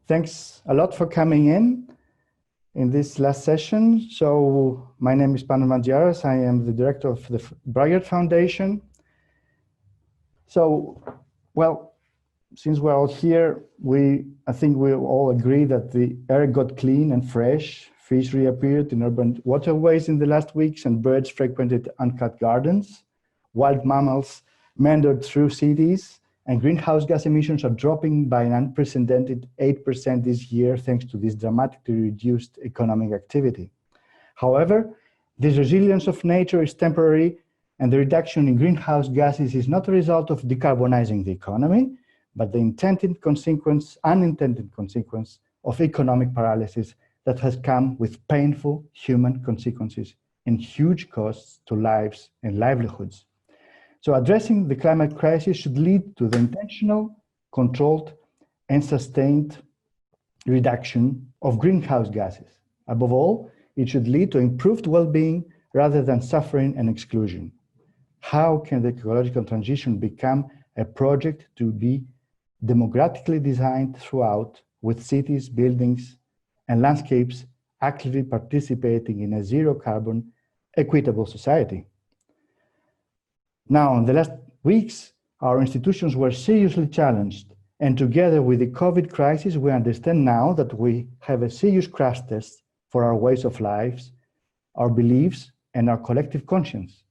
Thanks a lot for coming in this last session. So my name is Panos Mangiaras. I am the director of the Braillard Foundation. So, well, since we're all here, I think we all agree that the air got clean and fresh, fish reappeared in urban waterways in the last weeks, and birds frequented uncut gardens. Wild mammals meandered through cities, and greenhouse gas emissions are dropping by an unprecedented 8% this year, thanks to this dramatically reduced economic activity. However, this resilience of nature is temporary, and the reduction in greenhouse gases is not a result of decarbonizing the economy, but the unintended consequence of economic paralysis that has come with painful human consequences and huge costs to lives and livelihoods. So addressing the climate crisis should lead to the intentional, controlled, and sustained reduction of greenhouse gases. Above all, it should lead to improved well-being rather than suffering and exclusion. How can the ecological transition become a project to be democratically designed throughout, with cities, buildings, and landscapes actively participating in a zero-carbon, equitable society? Now, in the last weeks, our institutions were seriously challenged, and together with the COVID crisis, we understand now that we have a serious crash test for our ways of lives, our beliefs, and our collective conscience.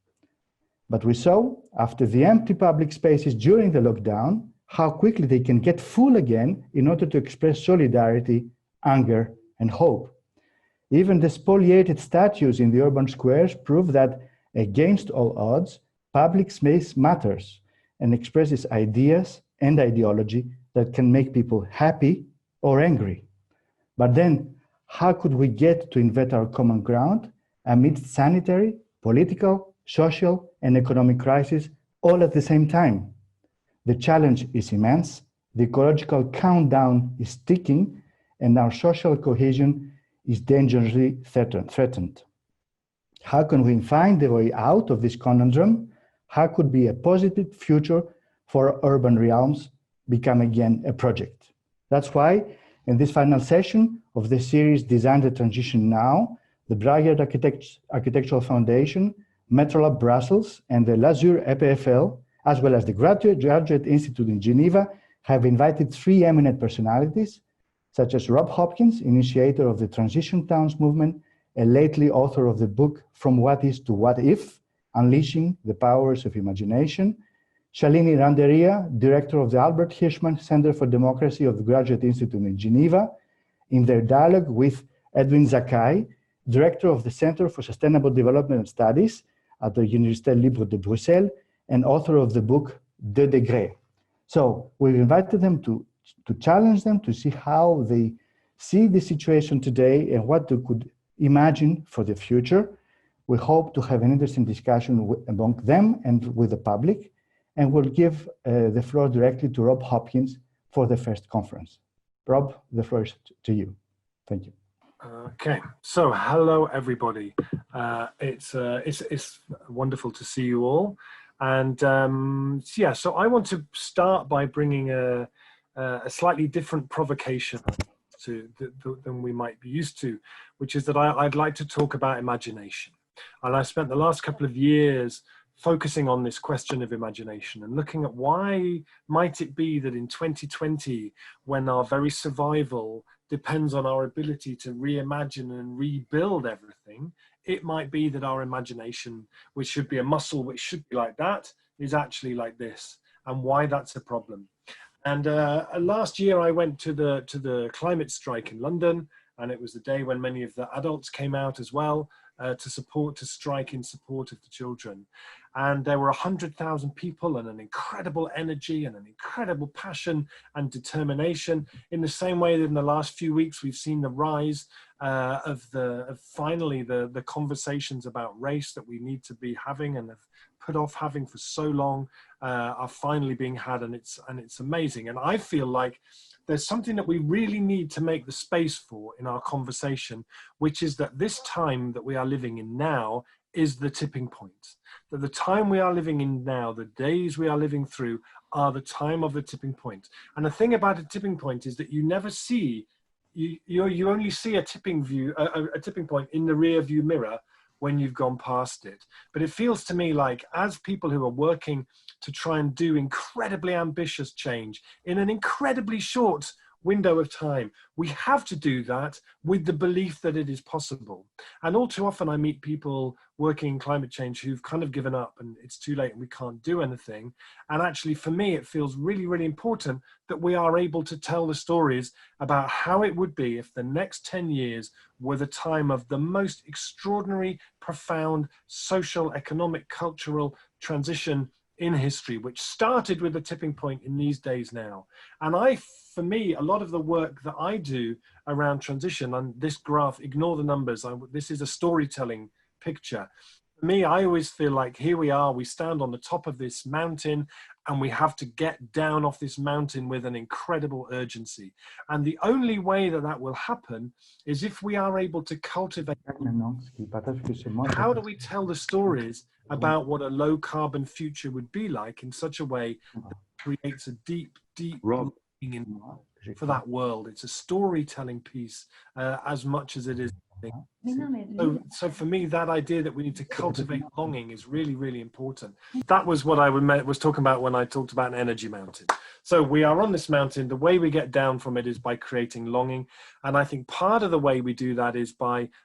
But we saw, after the empty public spaces during the lockdown, how quickly they can get full again in order to express solidarity, anger, and hope. Even the spoliated statues in the urban squares prove that, against all odds, public space matters and expresses ideas and ideology that can make people happy or angry. But then, how could we get to invent our common ground amidst sanitary, political, social, and economic crises all at the same time? The challenge is immense, the ecological countdown is ticking, and our social cohesion is dangerously threatened. How can we find the way out of this conundrum? How could be a positive future for urban realms become again a project? That's why in this final session of the series Design the Transition Now, the Braillard Architectural Foundation, Metrolab-Brussels, and the Lazur EPFL, as well as the Graduate Institute in Geneva, have invited three eminent personalities, such as Rob Hopkins, initiator of the Transition Towns movement, and lately author of the book From What Is to What If, Unleashing the Powers of Imagination, Shalini Randeria, director of the Albert Hirschman Center for Democracy of the Graduate Institute in Geneva, in their dialogue with Edwin ZACCAI, director of the Center for Sustainable Development Studies at the Université Libre de Bruxelles, and author of the book Deux Degrés. So we've invited them to challenge them to see how they see the situation today and what they could imagine for the future. We hope to have an interesting discussion among them and with the public, and we'll give the floor directly to Rob Hopkins for the first conference. Rob, the floor is to you. Thank you. Okay, so hello everybody. It's wonderful to see you all, and yeah. So I want to start by bringing a slightly different provocation than we might be used to, which is that I'd like to talk about imagination. And I spent the last couple of years focusing on this question of imagination and looking at why might it be that in 2020, when our very survival depends on our ability to reimagine and rebuild everything, it might be that our imagination, which should be a muscle, which should be like that, is actually like this, and why that's a problem. And last year I went to the climate strike in London, and it was the day when many of the adults came out as well to strike in support of the children. And there were 100,000 people and an incredible energy and an incredible passion and determination, in the same way that in the last few weeks we've seen the rise of finally the conversations about race that we need to be having and have put off having for so long are finally being had, and it's amazing. And I feel like there's something that we really need to make the space for in our conversation, which is that this time that we are living in now is the tipping point. That the time we are living in now, the days we are living through, are the time of the tipping point. And the thing about a tipping point is that you never see, you only see a tipping point in the rear view mirror when you've gone past it. But it feels to me like, as people who are working to try and do incredibly ambitious change in an incredibly short window of time, we have to do that with the belief that it is possible. And all too often I meet people working in climate change who've kind of given up and it's too late and we can't do anything. And actually for me, it feels really, really important that we are able to tell the stories about how it would be if the next 10 years were the time of the most extraordinary, profound social, economic, cultural transition in history, which started with the tipping point in these days now. And for me, a lot of the work that I do around transition, and this graph, ignore the numbers, this is a storytelling picture. For me, I always feel like here we are, we stand on the top of this mountain and we have to get down off this mountain with an incredible urgency. And the only way that that will happen is if we are able to cultivate. How do we tell the stories about what a low carbon future would be like in such a way that creates a deep, deep longing for that world? It's a storytelling piece as much as it is. So for me, that idea that we need to cultivate longing is really, really important. That was what I was talking about when I talked about an energy mountain. So we are on this mountain. The way we get down from it is by creating longing. And I think part of the way we do that is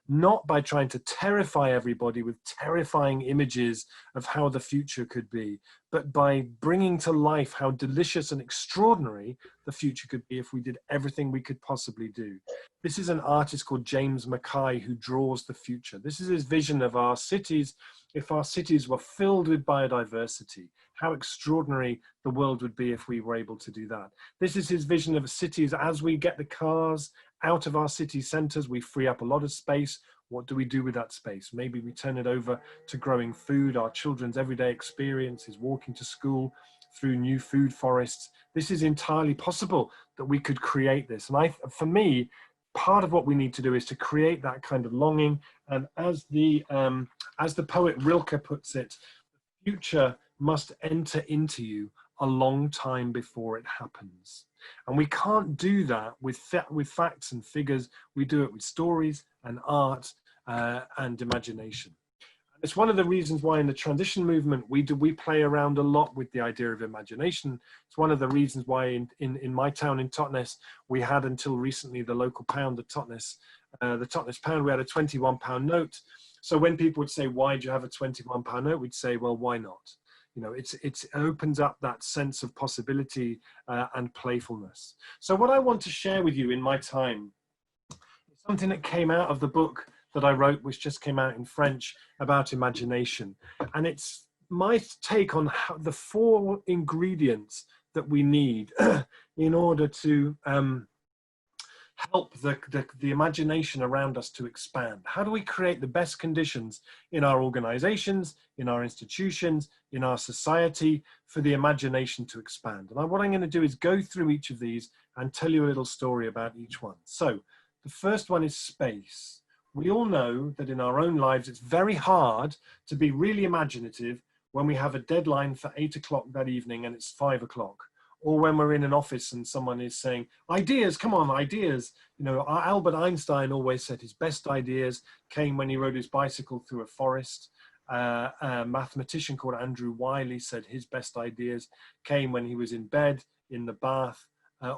not by trying to terrify everybody with terrifying images of how the future could be, but by bringing to life how delicious and extraordinary the future could be if we did everything we could possibly do. This is an artist called James Mackay who draws the future. This is his vision of our cities. If our cities were filled with biodiversity, how extraordinary the world would be if we were able to do that. This is his vision of cities. As we get the cars out of our city centers, we free up a lot of space. What do we do with that space? Maybe we turn it over to growing food. Our children's everyday experience is walking to school through new food forests. This is entirely possible that we could create this. And for me, part of what we need to do is to create that kind of longing. And as the poet Rilke puts it, the future must enter into you a long time before it happens. And we can't do that with facts and figures. We do it with stories and art and imagination. It's one of the reasons why in the transition movement, we play around a lot with the idea of imagination. It's one of the reasons why in my town in Totnes, we had until recently the local pound, the Totnes pound, we had a £21 note. So when people would say, why do you have a £21 note? We'd say, well, why not? You know, it opens up that sense of possibility and playfulness. So what I want to share with you in my time is something that came out of the book that I wrote, which just came out in French, about imagination. And it's my take on how the 4 ingredients that we need in order to help the imagination around us to expand. How do we create the best conditions in our organizations, in our institutions, in our society for the imagination to expand? And what I'm going to do is go through each of these and tell you a little story about each one. So the first one is space. We all know that in our own lives, it's very hard to be really imaginative when we have a deadline for 8 o'clock that evening and it's 5 o'clock. Or when we're in an office and someone is saying, ideas, come on, ideas. You know, Albert Einstein always said his best ideas came when he rode his bicycle through a forest. A mathematician called Andrew Wiley said his best ideas came when he was in bed, in the bath,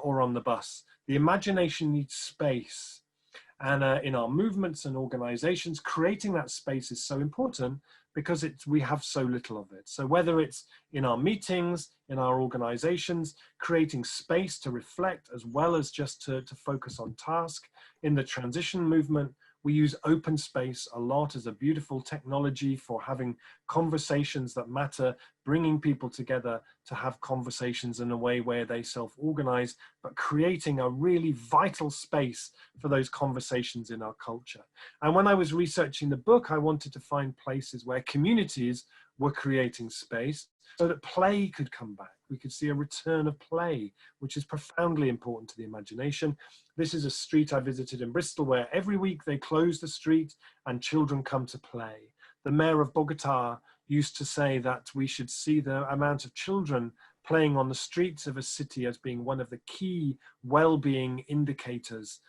or on the bus. The imagination needs space. And in our movements and organizations, creating that space is so important because we have so little of it. So whether it's in our meetings, in our organizations, creating space to reflect as well as just to focus on task. In the transition movement, we use open space a lot as a beautiful technology for having conversations that matter, bringing people together to have conversations in a way where they self-organize, but creating a really vital space for those conversations in our culture. And when I was researching the book, I wanted to find places where communities were creating space so that play could come back. We could see a return of play, which is profoundly important to the imagination. This is a street I visited in Bristol where every week they close the street and children come to play. The mayor of Bogota used to say that we should see the amount of children playing on the streets of a city as being one of the key well-being indicators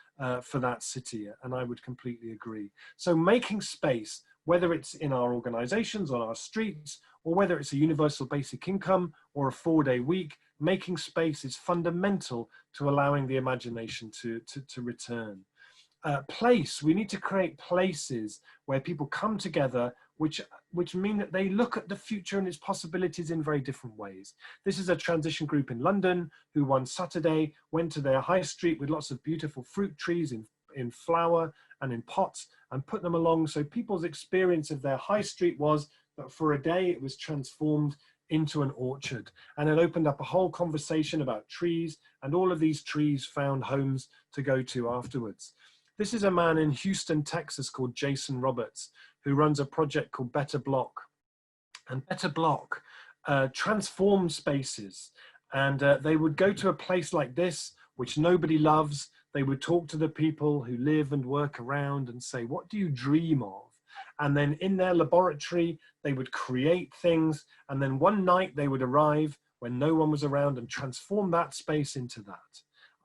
for that city, and I would completely agree. So making space, whether it's in our organizations, on our streets, or whether it's a universal basic income or a 4-day week, making space is fundamental to allowing the imagination to return. Place, we need to create places where people come together, which mean that they look at the future and its possibilities in very different ways. This is a transition group in London who one Saturday went to their high street with lots of beautiful fruit trees in flower and in pots and put them along. So people's experience of their high street was that for a day it was transformed into an orchard, and it opened up a whole conversation about trees, and all of these trees found homes to go to afterwards. This is a man in Houston, Texas called Jason Roberts, who runs a project called Better Block. And Better Block transformed spaces. And they would go to a place like this, which nobody loves. They would talk to the people who live and work around and say, what do you dream of? And then in their laboratory, they would create things. And then one night they would arrive when no one was around and transform that space into that.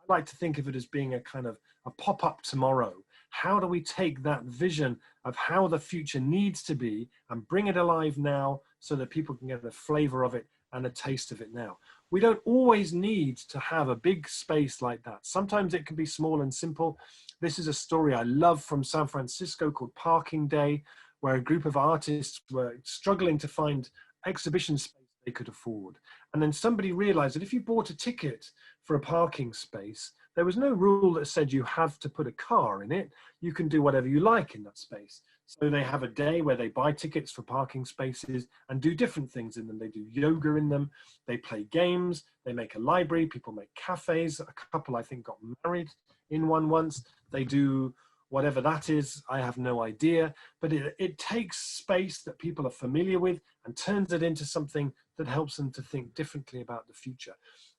I like to think of it as being a kind of a pop-up tomorrow. How do we take that vision of how the future needs to be and bring it alive now so that people can get a flavor of it and a taste of it now? We don't always need to have a big space like that. Sometimes it can be small and simple. This is a story I love from San Francisco called Parking Day, where a group of artists were struggling to find exhibition space they could afford. And then somebody realized that if you bought a ticket for a parking space, there was no rule that said you have to put a car in it. You can do whatever you like in that space. So they have a day where they buy tickets for parking spaces and do different things in them. They do yoga in them. They play games. They make a library. People make cafes. A couple, I think, got married in one once. They do whatever that is. I have no idea. But it takes space that people are familiar with and turns it into something that helps them to think differently about the future.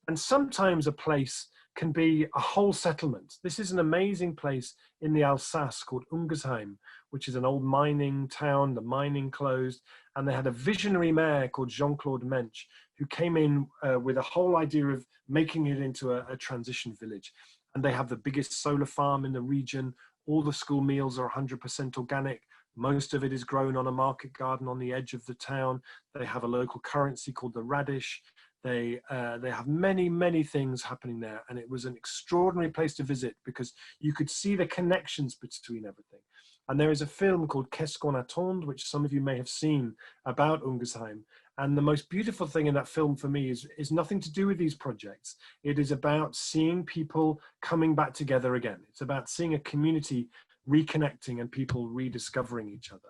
And sometimes a place can be a whole settlement. This is an amazing place in the Alsace called Ungersheim, which is an old mining town. The mining closed, and they had a visionary mayor called Jean-Claude Mensch, who came in with a whole idea of making it into a transition village. And they have the biggest solar farm in the region. All the school meals are 100% organic. Most of it is grown on a market garden on the edge of the town. They have a local currency called the radish. They have many, many things happening there. And it was an extraordinary place to visit because you could see the connections between everything. And there is a film called Qu'est-ce qu'on attend, which some of you may have seen, about Ungersheim. And the most beautiful thing in that film for me is nothing to do with these projects. It is about seeing people coming back together again. It's about seeing a community reconnecting and people rediscovering each other.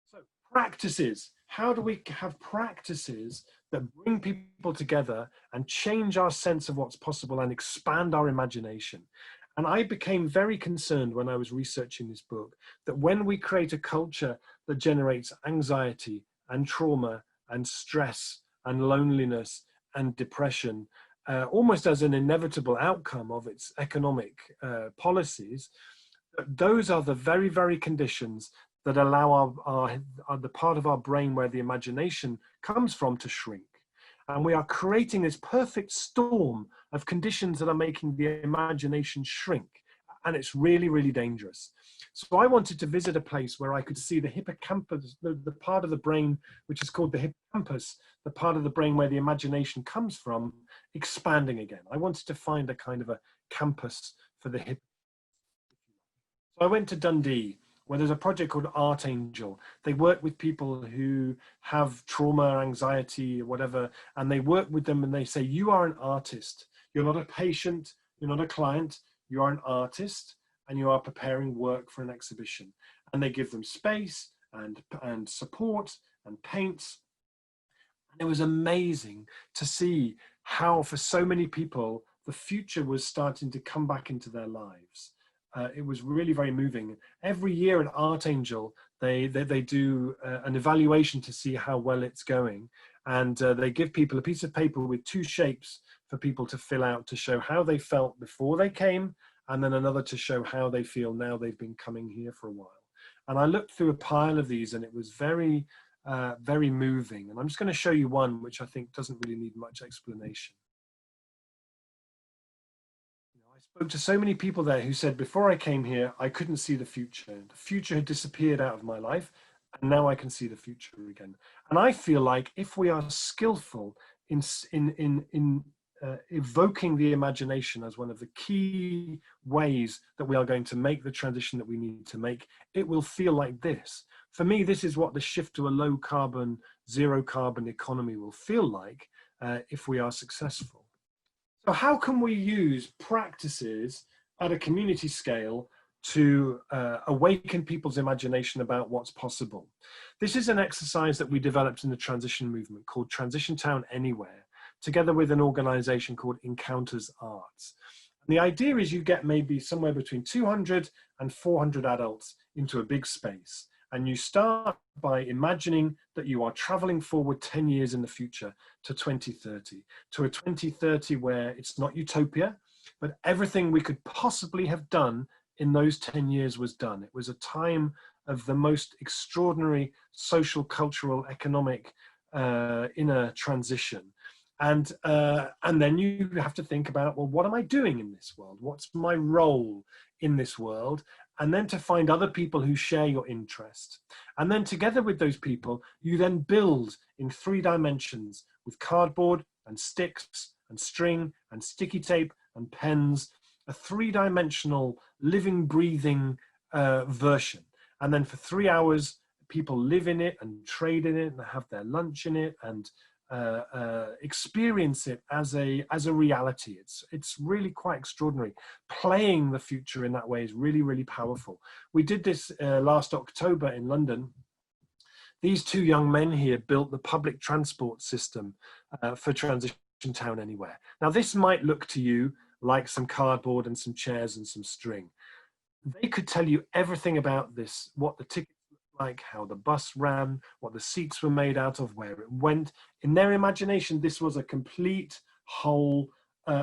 So practices. How do we have practices that bring people together and change our sense of what's possible and expand our imagination? And I became very concerned when I was researching this book that when we create a culture that generates anxiety and trauma and stress and loneliness and depression, almost as an inevitable outcome of its economic policies, those are the very, very conditions that allow the part of our brain where the imagination comes from to shrink. And we are creating this perfect storm of conditions that are making the imagination shrink. And it's really, really dangerous. So I wanted to visit a place where I could see the hippocampus, the part of the brain which is called the hippocampus, the part of the brain where the imagination comes from, expanding again. I wanted to find a kind of a campus for the hippocampus. So I went to Dundee, where there's a project called Art Angel. They work with people who have trauma, anxiety, or whatever, and they work with them and they say, you are an artist. You're not a patient, you're not a client, you are an artist, and you are preparing work for an exhibition. And they give them space and support and paints. And it was amazing to see how for so many people, the future was starting to come back into their lives. It was really very moving. Every year at Art Angel, they do an evaluation to see how well it's going. And they give people a piece of paper with 2 shapes for people to fill out to show how they felt before they came, and then another to show how they feel now they've been coming here for a while. And I looked through a pile of these, and it was very, very moving. And I'm just going to show you one which I think doesn't really need much explanation. I spoke to so many people there who said, before I came here, I couldn't see the future. The future had disappeared out of my life, and now I can see the future again. And I feel like if we are skillful in evoking the imagination as one of the key ways that we are going to make the transition that we need to make, it will feel like this. For me, this is what the shift to a low carbon, zero carbon economy will feel like if we are successful. So how can we use practices at a community scale to awaken people's imagination about what's possible? This is an exercise that we developed in the transition movement called Transition Town Anywhere, together with an organization called Encounters Arts. And the idea is you get maybe somewhere between 200 and 400 adults into a big space. And you start by imagining that you are traveling forward 10 years in the future to 2030, to a 2030 where it's not utopia, but everything we could possibly have done in those 10 years was done. It was a time of the most extraordinary social, cultural, economic inner transition. And then you have to think about, well, what am I doing in this world? What's my role in this world? And then to find other people who share your interest. And then together with those people, you then build in 3 dimensions with cardboard and sticks and string and sticky tape and pens, a 3-dimensional living, breathing version. And then for 3 hours, people live in it and trade in it and have their lunch in it and experience it as a reality. It's really quite extraordinary. Playing the future in that way is really, really powerful. We did this last October in London. These 2 young men here built the public transport system for Transition Town Anywhere. Now this might look to you like some cardboard and some chairs and some string. They could tell you everything about this, what the ticket like, how the bus ran, what the seats were made out of, where it went. In their imagination, this was a complete whole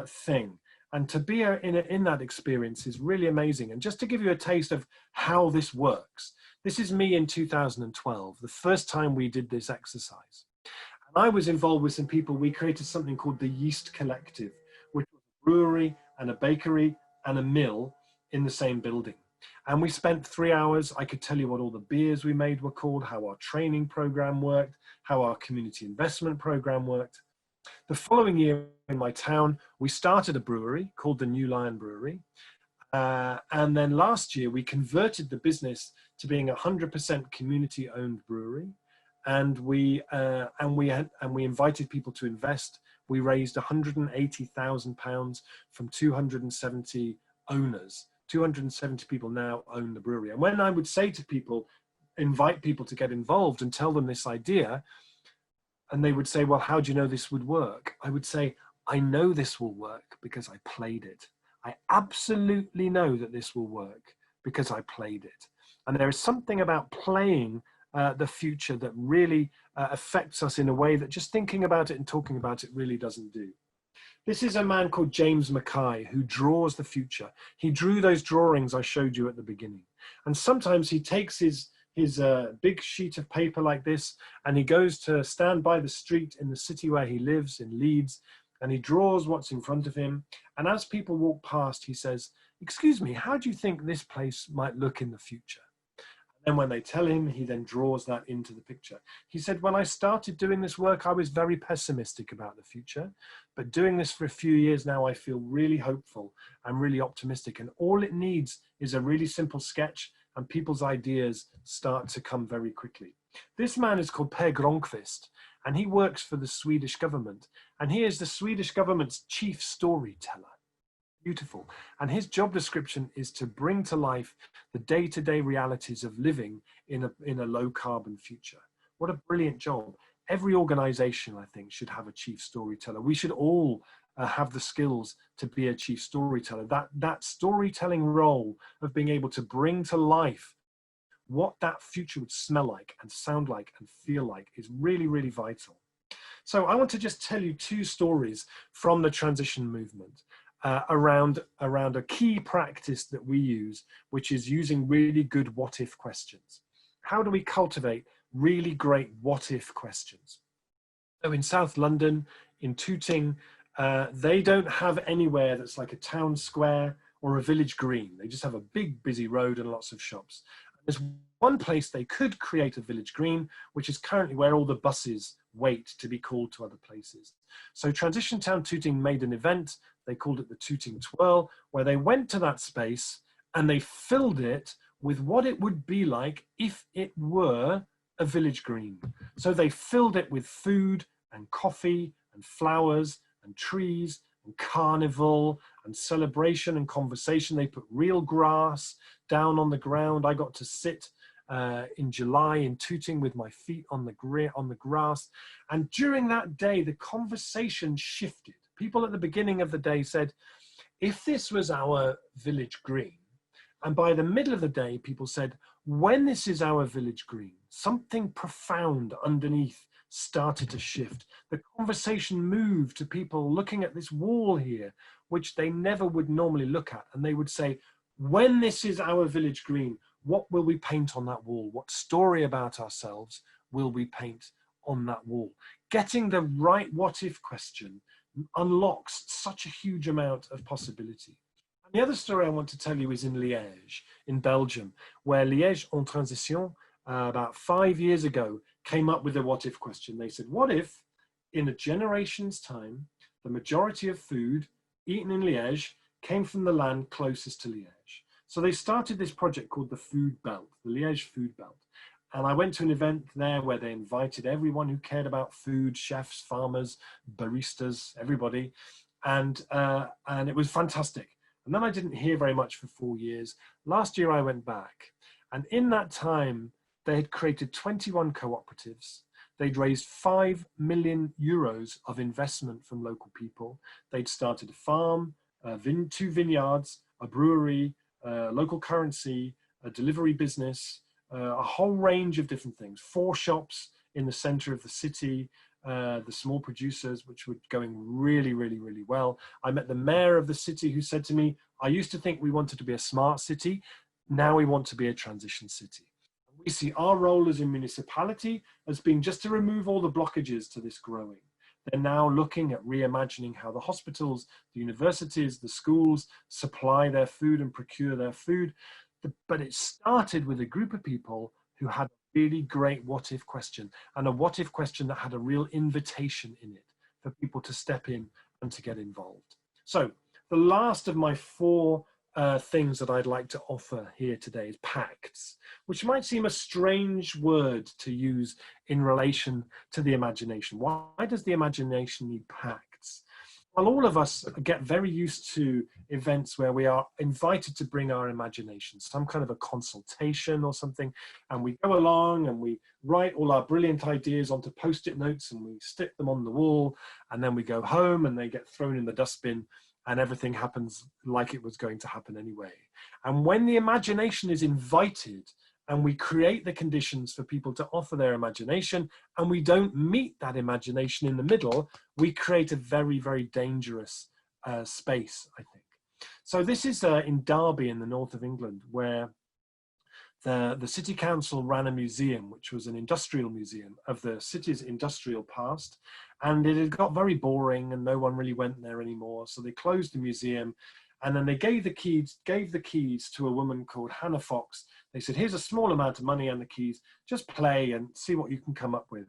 thing. And to be in that experience is really amazing. And just to give you a taste of how this works, this is me in 2012, the first time we did this exercise. And I was involved with some people. We created something called the Yeast Collective, which was a brewery and a bakery and a mill in the same building. And we spent 3 hours. I could tell you what all the beers we made were called, how our training program worked, how our community investment program worked. The following year in my town, we started a brewery called the New Lion Brewery. And then last year, we converted the business to being a 100% community-owned brewery. And we invited people to invest. We raised £180,000 from 270 owners. 270 people now own the brewery. And when I would say to people, invite people to get involved and tell them this idea, and they would say, well, how do you know this would work? I would say, I know this will work because I played it. I absolutely know that this will work because I played it. And there is something about playing the future that really affects us in a way that just thinking about it and talking about it really doesn't do. This is a man called James ZACCAI who draws the future. He drew those drawings I showed you at the beginning. And sometimes he takes his big sheet of paper like this and he goes to stand by the street in the city where he lives in Leeds, and he draws what's in front of him. And as people walk past, he says, excuse me, how do you think this place might look in the future? And when they tell him, he then draws that into the picture. He said, when I started doing this work, I was very pessimistic about the future, but doing this for a few years now, I feel really hopeful. I'm really optimistic. And all it needs is a really simple sketch and people's ideas start to come very quickly. This man is called Per Gronqvist, and he works for the Swedish government. And he is the Swedish government's chief storyteller. Beautiful. And his job description is to bring to life the day-to-day realities of living in a low carbon future. What a brilliant job. Every organization, I think, should have a chief storyteller. We should all have the skills to be a chief storyteller. That storytelling role of being able to bring to life what that future would smell like and sound like and feel like is really, really vital. So I want to just tell you 2 stories from the transition movement. around a key practice that we use, which is using really good what-if questions. How do we cultivate really great what-if questions? So in South London, in Tooting, they don't have anywhere that's like a town square or a village green. They just have a big busy road and lots of shops. There's one place they could create a village green, which is currently where all the buses wait to be called to other places. So Transition Town Tooting made an event, they called it the Tooting Twirl, where they went to that space and they filled it with what it would be like if it were a village green. So they filled it with food and coffee and flowers and trees and carnival and celebration and conversation. They put real grass down on the ground. I got to sit in July in Tooting with my feet on the grass. And during that day, the conversation shifted. People at the beginning of the day said, if this was our village green, and by the middle of the day, people said, when this is our village green, something profound underneath started to shift. The conversation moved to people looking at this wall here, which they never would normally look at. And they would say, when this is our village green, what will we paint on that wall? What story about ourselves will we paint on that wall? Getting the right what-if question unlocks such a huge amount of possibility. And the other story I want to tell you is in Liège, in Belgium, where Liège en transition, about 5 years ago, came up with a what-if question. They said, what if in a generation's time, the majority of food eaten in Liège came from the land closest to Liège? So they started this project called the Food Belt, the Liège Food Belt. And I went to an event there where they invited everyone who cared about food, chefs, farmers, baristas, everybody. And it was fantastic. And then I didn't hear very much for 4 years. Last year I went back, and in that time, they had created 21 cooperatives. They'd raised 5 million euros of investment from local people. They'd started a farm, 2 vineyards, a brewery, local currency, a delivery business, a whole range of different things. 4 shops in the center of the city, the small producers, which were going really, really, really well. I met the mayor of the city who said to me, I used to think we wanted to be a smart city. Now we want to be a transition city. We see our role as a municipality as being just to remove all the blockages to this growing. They're now looking at reimagining how the hospitals, the universities, the schools supply their food and procure their food. But it started with a group of people who had a really great what-if question, and a what-if question that had a real invitation in it for people to step in and to get involved. So the last of my 4 things that I'd like to offer here today is pacts, which might seem a strange word to use in relation to the imagination. Why does the imagination need pacts? Well, all of us get very used to events where we are invited to bring our imagination, some kind of a consultation or something, and we go along and we write all our brilliant ideas onto post-it notes and we stick them on the wall, and then we go home and they get thrown in the dustbin, and everything happens like it was going to happen anyway. And when the imagination is invited and we create the conditions for people to offer their imagination, and we don't meet that imagination in the middle, we create a very, very dangerous space, I think. So this is in Derby in the north of England, where the city council ran a museum, which was an industrial museum of the city's industrial past. And it had got very boring and no one really went there anymore. So they closed the museum, and then they gave the keys to a woman called Hannah Fox. They said, here's a small amount of money and the keys, just play and see what you can come up with.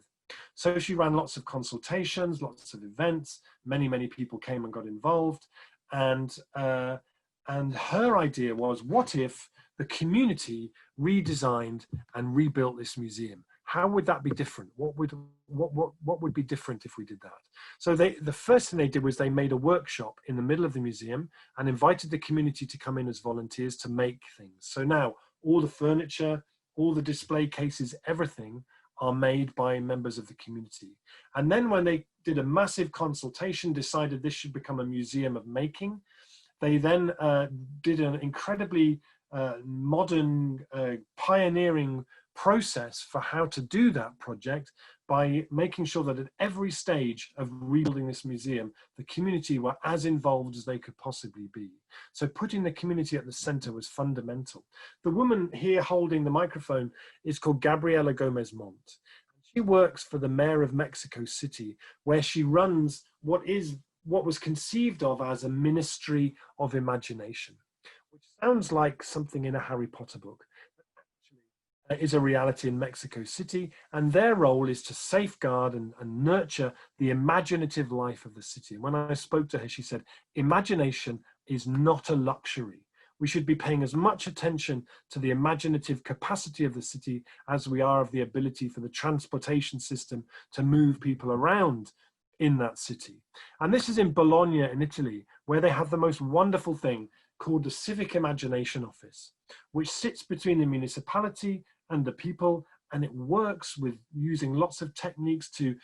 So she ran lots of consultations, lots of events, many, many people came and got involved. And her idea was, what if the community redesigned and rebuilt this museum? How would that be different? What would be different if we did that? So the first thing they did was they made a workshop in the middle of the museum and invited the community to come in as volunteers to make things. So now all the furniture, all the display cases, everything are made by members of the community. And then when they did a massive consultation, decided this should become a museum of making, they then did an incredibly modern, pioneering process for how to do that project by making sure that at every stage of rebuilding this museum, the community were as involved as they could possibly be. So putting the community at the center was fundamental. The woman here holding the microphone is called Gabriela Gomez Montt. She works for the mayor of Mexico City, where she runs what was conceived of as a ministry of imagination, which sounds like something in a Harry Potter book, but actually is a reality in Mexico City, and their role is to safeguard and nurture the imaginative life of the city. And when I spoke to her, she said, imagination is not a luxury. We should be paying as much attention to the imaginative capacity of the city as we are of the ability for the transportation system to move people around in that city. And this is in Bologna in Italy, where they have the most wonderful thing called the Civic Imagination Office, which sits between the municipality and the people, and it works with using lots of techniques to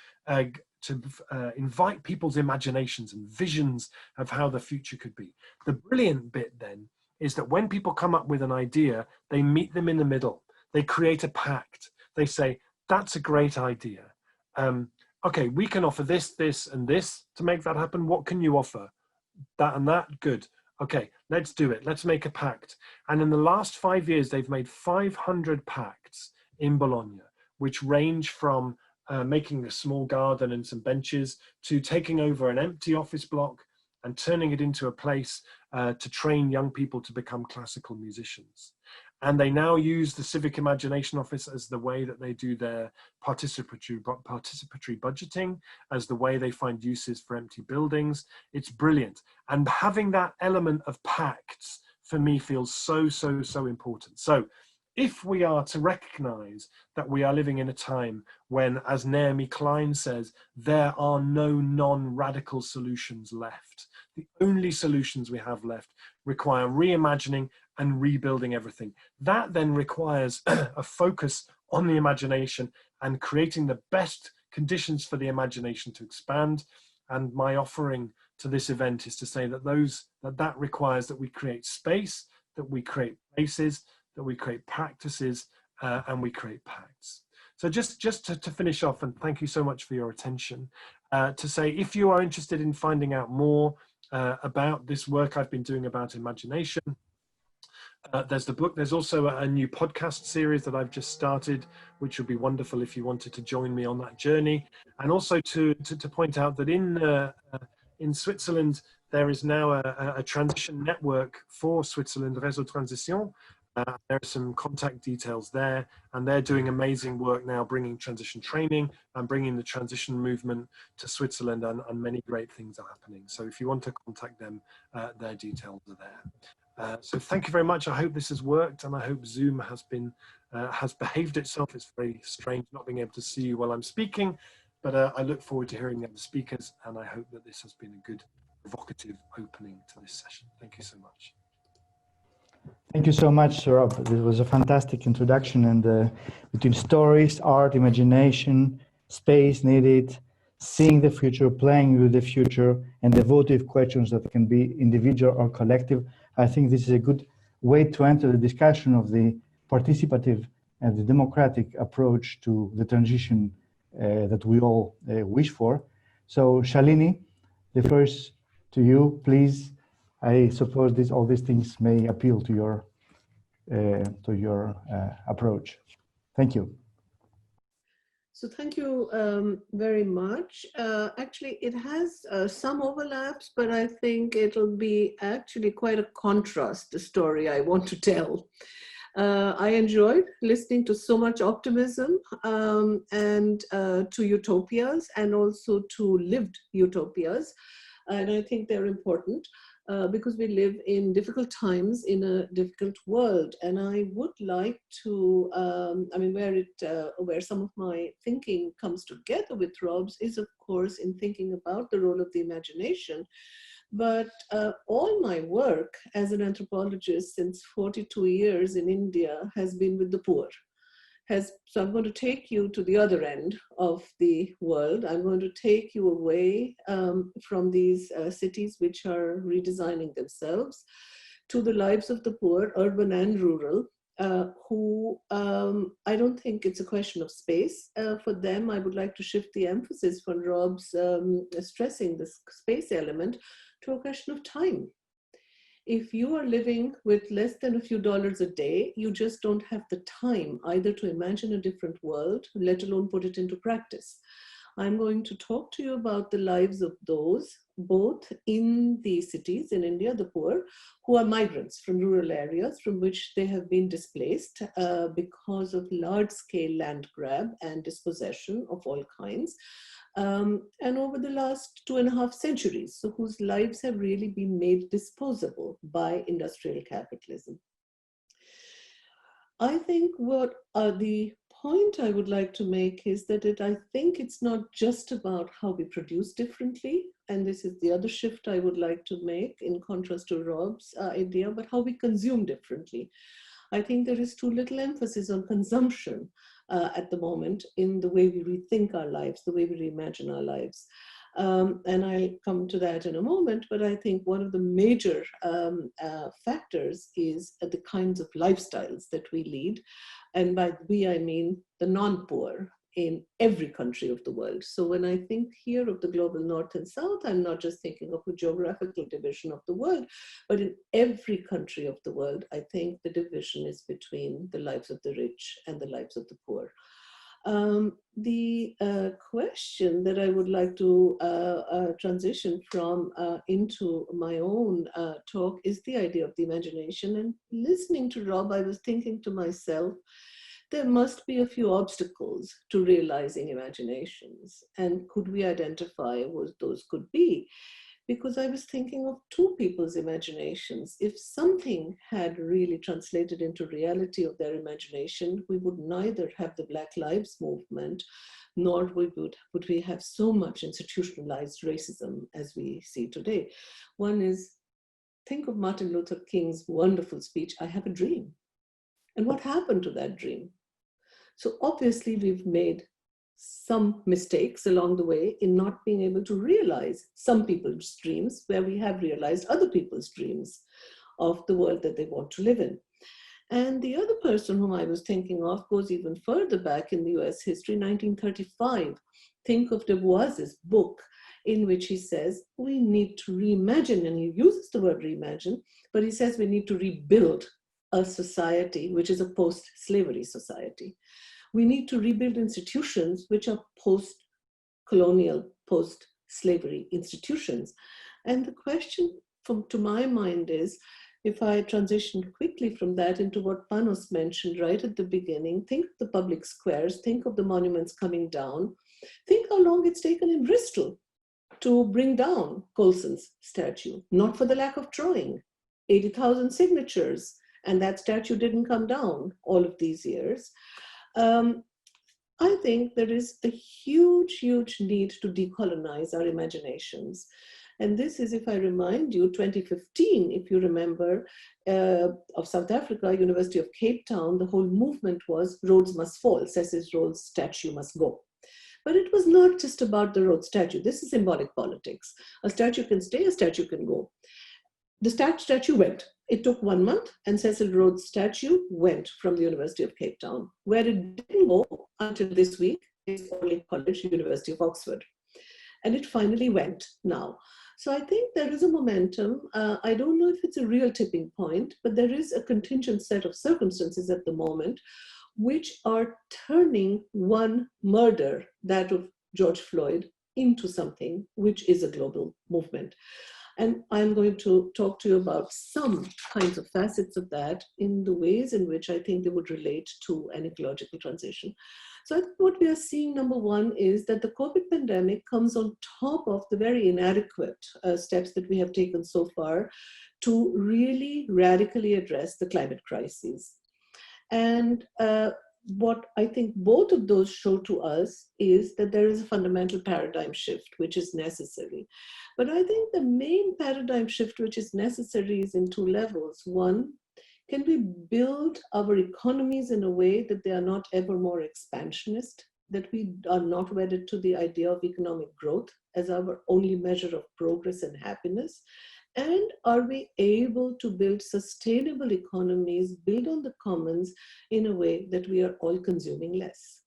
invite people's imaginations and visions of how the future could be. The brilliant bit then is that when people come up with an idea, they meet them in the middle. They create a pact. They say, that's a great idea. Okay, we can offer this, this, and this to make that happen. What can you offer? That and that? Good. Okay, let's do it. Let's make a pact. And in the last 5 years, they've made 500 pacts in Bologna, which range from making a small garden and some benches to taking over an empty office block and turning it into a place to train young people to become classical musicians. And they now use the Civic Imagination Office as the way that they do their participatory budgeting, as the way they find uses for empty buildings. It's brilliant. And having that element of pacts, for me, feels so, so, so important. So if we are to recognize that we are living in a time when, as Naomi Klein says, there are no non-radical solutions left. The only solutions we have left require reimagining and rebuilding everything. That then requires a focus on the imagination and creating the best conditions for the imagination to expand. And my offering to this event is to say that that requires that we create space, that we create places, that we create practices, and we create pacts. So just to finish off, and thank you so much for your attention, to say if you are interested in finding out more about this work I've been doing about imagination, there's the book. There's also a new podcast series that I've just started, which would be wonderful if you wanted to join me on that journey. And also to point out that in Switzerland, there is now a transition network for Switzerland, Réseau Transition. There are some contact details there, and they're doing amazing work now, bringing transition training and bringing the transition movement to Switzerland, and many great things are happening. So if you want to contact them, their details are there. So thank you very much. I hope this has worked, and I hope Zoom has behaved itself. It's very strange not being able to see you while I'm speaking, but I look forward to hearing the other speakers, and I hope that this has been a good, evocative opening to this session. Thank you so much. Thank you so much, Rob. This was a fantastic introduction, and between stories, art, imagination, space needed, seeing the future, playing with the future, and evocative questions that can be individual or collective, I think this is a good way to enter the discussion of the participative and the democratic approach to the transition that we all wish for. So, Shalini, the first to you, please. I suppose all these things may appeal to your approach. Thank you. So thank you very much. Actually, it has some overlaps, but I think it'll be actually quite a contrast, the story I want to tell. I enjoyed listening to so much optimism and to utopias, and also to lived utopias. And I think they're important. Because we live in difficult times in a difficult world. And I would like to, where some of my thinking comes together with Rob's is, of course, in thinking about the role of the imagination. But all my work as an anthropologist since 42 years in India has been with the poor. So I'm going to take you to the other end of the world. I'm going to take you away from these cities which are redesigning themselves to the lives of the poor, urban and rural, who I don't think it's a question of space. For them, I would like to shift the emphasis from Rob's stressing this space element to a question of time. If you are living with less than a few dollars a day, you just don't have the time either to imagine a different world, let alone put it into practice. I'm going to talk to you about the lives of those, both in the cities in India, the poor, who are migrants from rural areas from which they have been displaced because of large-scale land grab and dispossession of all kinds, and over the last 2.5 centuries, so whose lives have really been made disposable by industrial capitalism. I think what the point I would like to make is that I think it's not just about how we produce differently, and this is the other shift I would like to make in contrast to Rob's idea, but how we consume differently. I think there is too little emphasis on consumption at the moment in the way we rethink our lives, the way we reimagine our lives. And I'll come to that in a moment, but I think one of the major factors is the kinds of lifestyles that we lead. And by we, I mean the non-poor in every country of the world. So when I think here of the global north and south, I'm not just thinking of a geographical division of the world, but in every country of the world, I think the division is between the lives of the rich and the lives of the poor. The question that I would like to transition from into my own talk is the idea of the imagination. And listening to Rob, I was thinking to myself, there must be a few obstacles to realizing imaginations. And could we identify what those could be? Because I was thinking of two people's imaginations. If something had really translated into reality of their imagination, we would neither have the Black Lives Movement, nor would we have so much institutionalized racism as we see today. One is, think of Martin Luther King's wonderful speech, "I have a dream." And what happened to that dream? So obviously we've made some mistakes along the way in not being able to realize some people's dreams where we have realized other people's dreams of the world that they want to live in. And the other person whom I was thinking of goes even further back in the US history, 1935. Think of Du Bois's book in which he says, we need to reimagine, and he uses the word reimagine, but he says we need to rebuild a society which is a post-slavery society. We need to rebuild institutions which are post-colonial, post-slavery institutions. And the question to my mind is, if I transition quickly from that into what Panos mentioned right at the beginning, think of the public squares, think of the monuments coming down, think how long it's taken in Bristol to bring down Colson's statue, not for the lack of trying, 80,000 signatures, and that statue didn't come down all of these years. I think there is a huge, huge need to decolonize our imaginations. And this is, if I remind you, 2015, if you remember, of South Africa, University of Cape Town, the whole movement was Rhodes must fall, Cecil Rhodes' statue must go. But it was not just about the Rhodes statue. This is symbolic politics. A statue can stay, a statue can go. The statue went. It took 1 month, and Cecil Rhodes' statue went from the University of Cape Town. Where it didn't go until this week is Orly College, University of Oxford. And it finally went now. So I think there is a momentum. I don't know if it's a real tipping point, but there is a contingent set of circumstances at the moment which are turning one murder, that of George Floyd, into something which is a global movement. And I'm going to talk to you about some kinds of facets of that in the ways in which I think they would relate to an ecological transition. So I think what we are seeing, number one, is that the COVID pandemic comes on top of the very inadequate steps that we have taken so far to really radically address the climate crisis. And what I think both of those show to us is that there is a fundamental paradigm shift which is necessary. But I think the main paradigm shift which is necessary is in two levels. One, can we build our economies in a way that they are not ever more expansionist, that we are not wedded to the idea of economic growth as our only measure of progress and happiness, And are we able to build sustainable economies, build on the commons in a way that we are all consuming less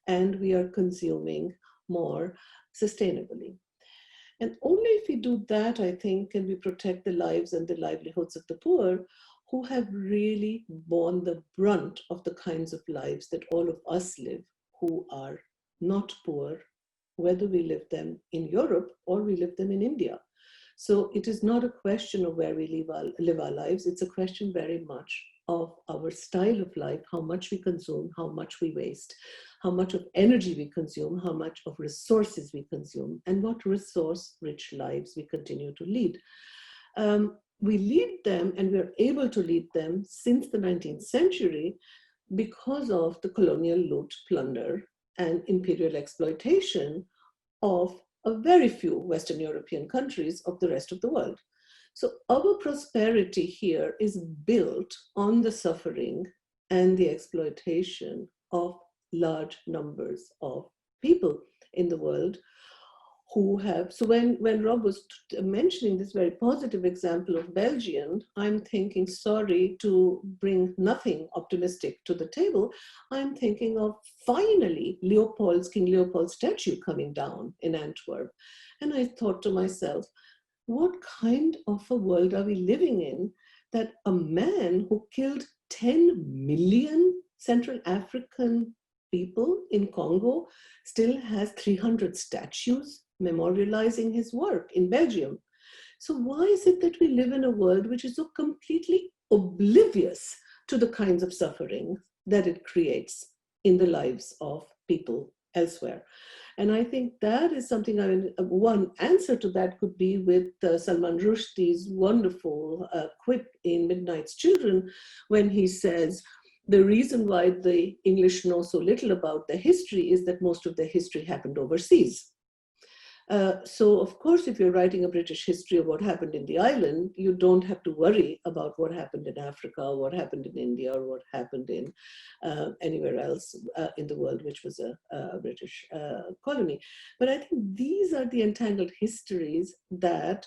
and we are consuming more sustainably? And only if we do that, I think, can we protect the lives and the livelihoods of the poor, who have really borne the brunt of the kinds of lives that all of us live, who are not poor, whether we live them in Europe or we live them in India. So it is not a question of where we live our lives. It's a question very much of our style of life, how much we consume, how much we waste, how much of energy we consume, how much of resources we consume, and what resource-rich lives we continue to lead. We lead them, and we're able to lead them since the 19th century because of the colonial loot, plunder, and imperial exploitation of a very few Western European countries of the rest of the world. So our prosperity here is built on the suffering and the exploitation of large numbers of people in the world who have, so when Rob was mentioning this very positive example of Belgium, I'm thinking, sorry to bring nothing optimistic to the table, I'm thinking of finally King Leopold's statue coming down in Antwerp. And I thought to myself, what kind of a world are we living in that a man who killed 10 million Central African people in Congo still has 300 statues memorializing his work in Belgium? So why is it that we live in a world which is so completely oblivious to the kinds of suffering that it creates in the lives of people elsewhere? And I think that is something, one answer to that could be with Salman Rushdie's wonderful quip in Midnight's Children, when he says, the reason why the English know so little about their history is that most of their history happened overseas. So of course, if you're writing a British history of what happened in the island, you don't have to worry about what happened in Africa, or what happened in India, or what happened in anywhere else in the world, which was a British colony. But I think these are the entangled histories that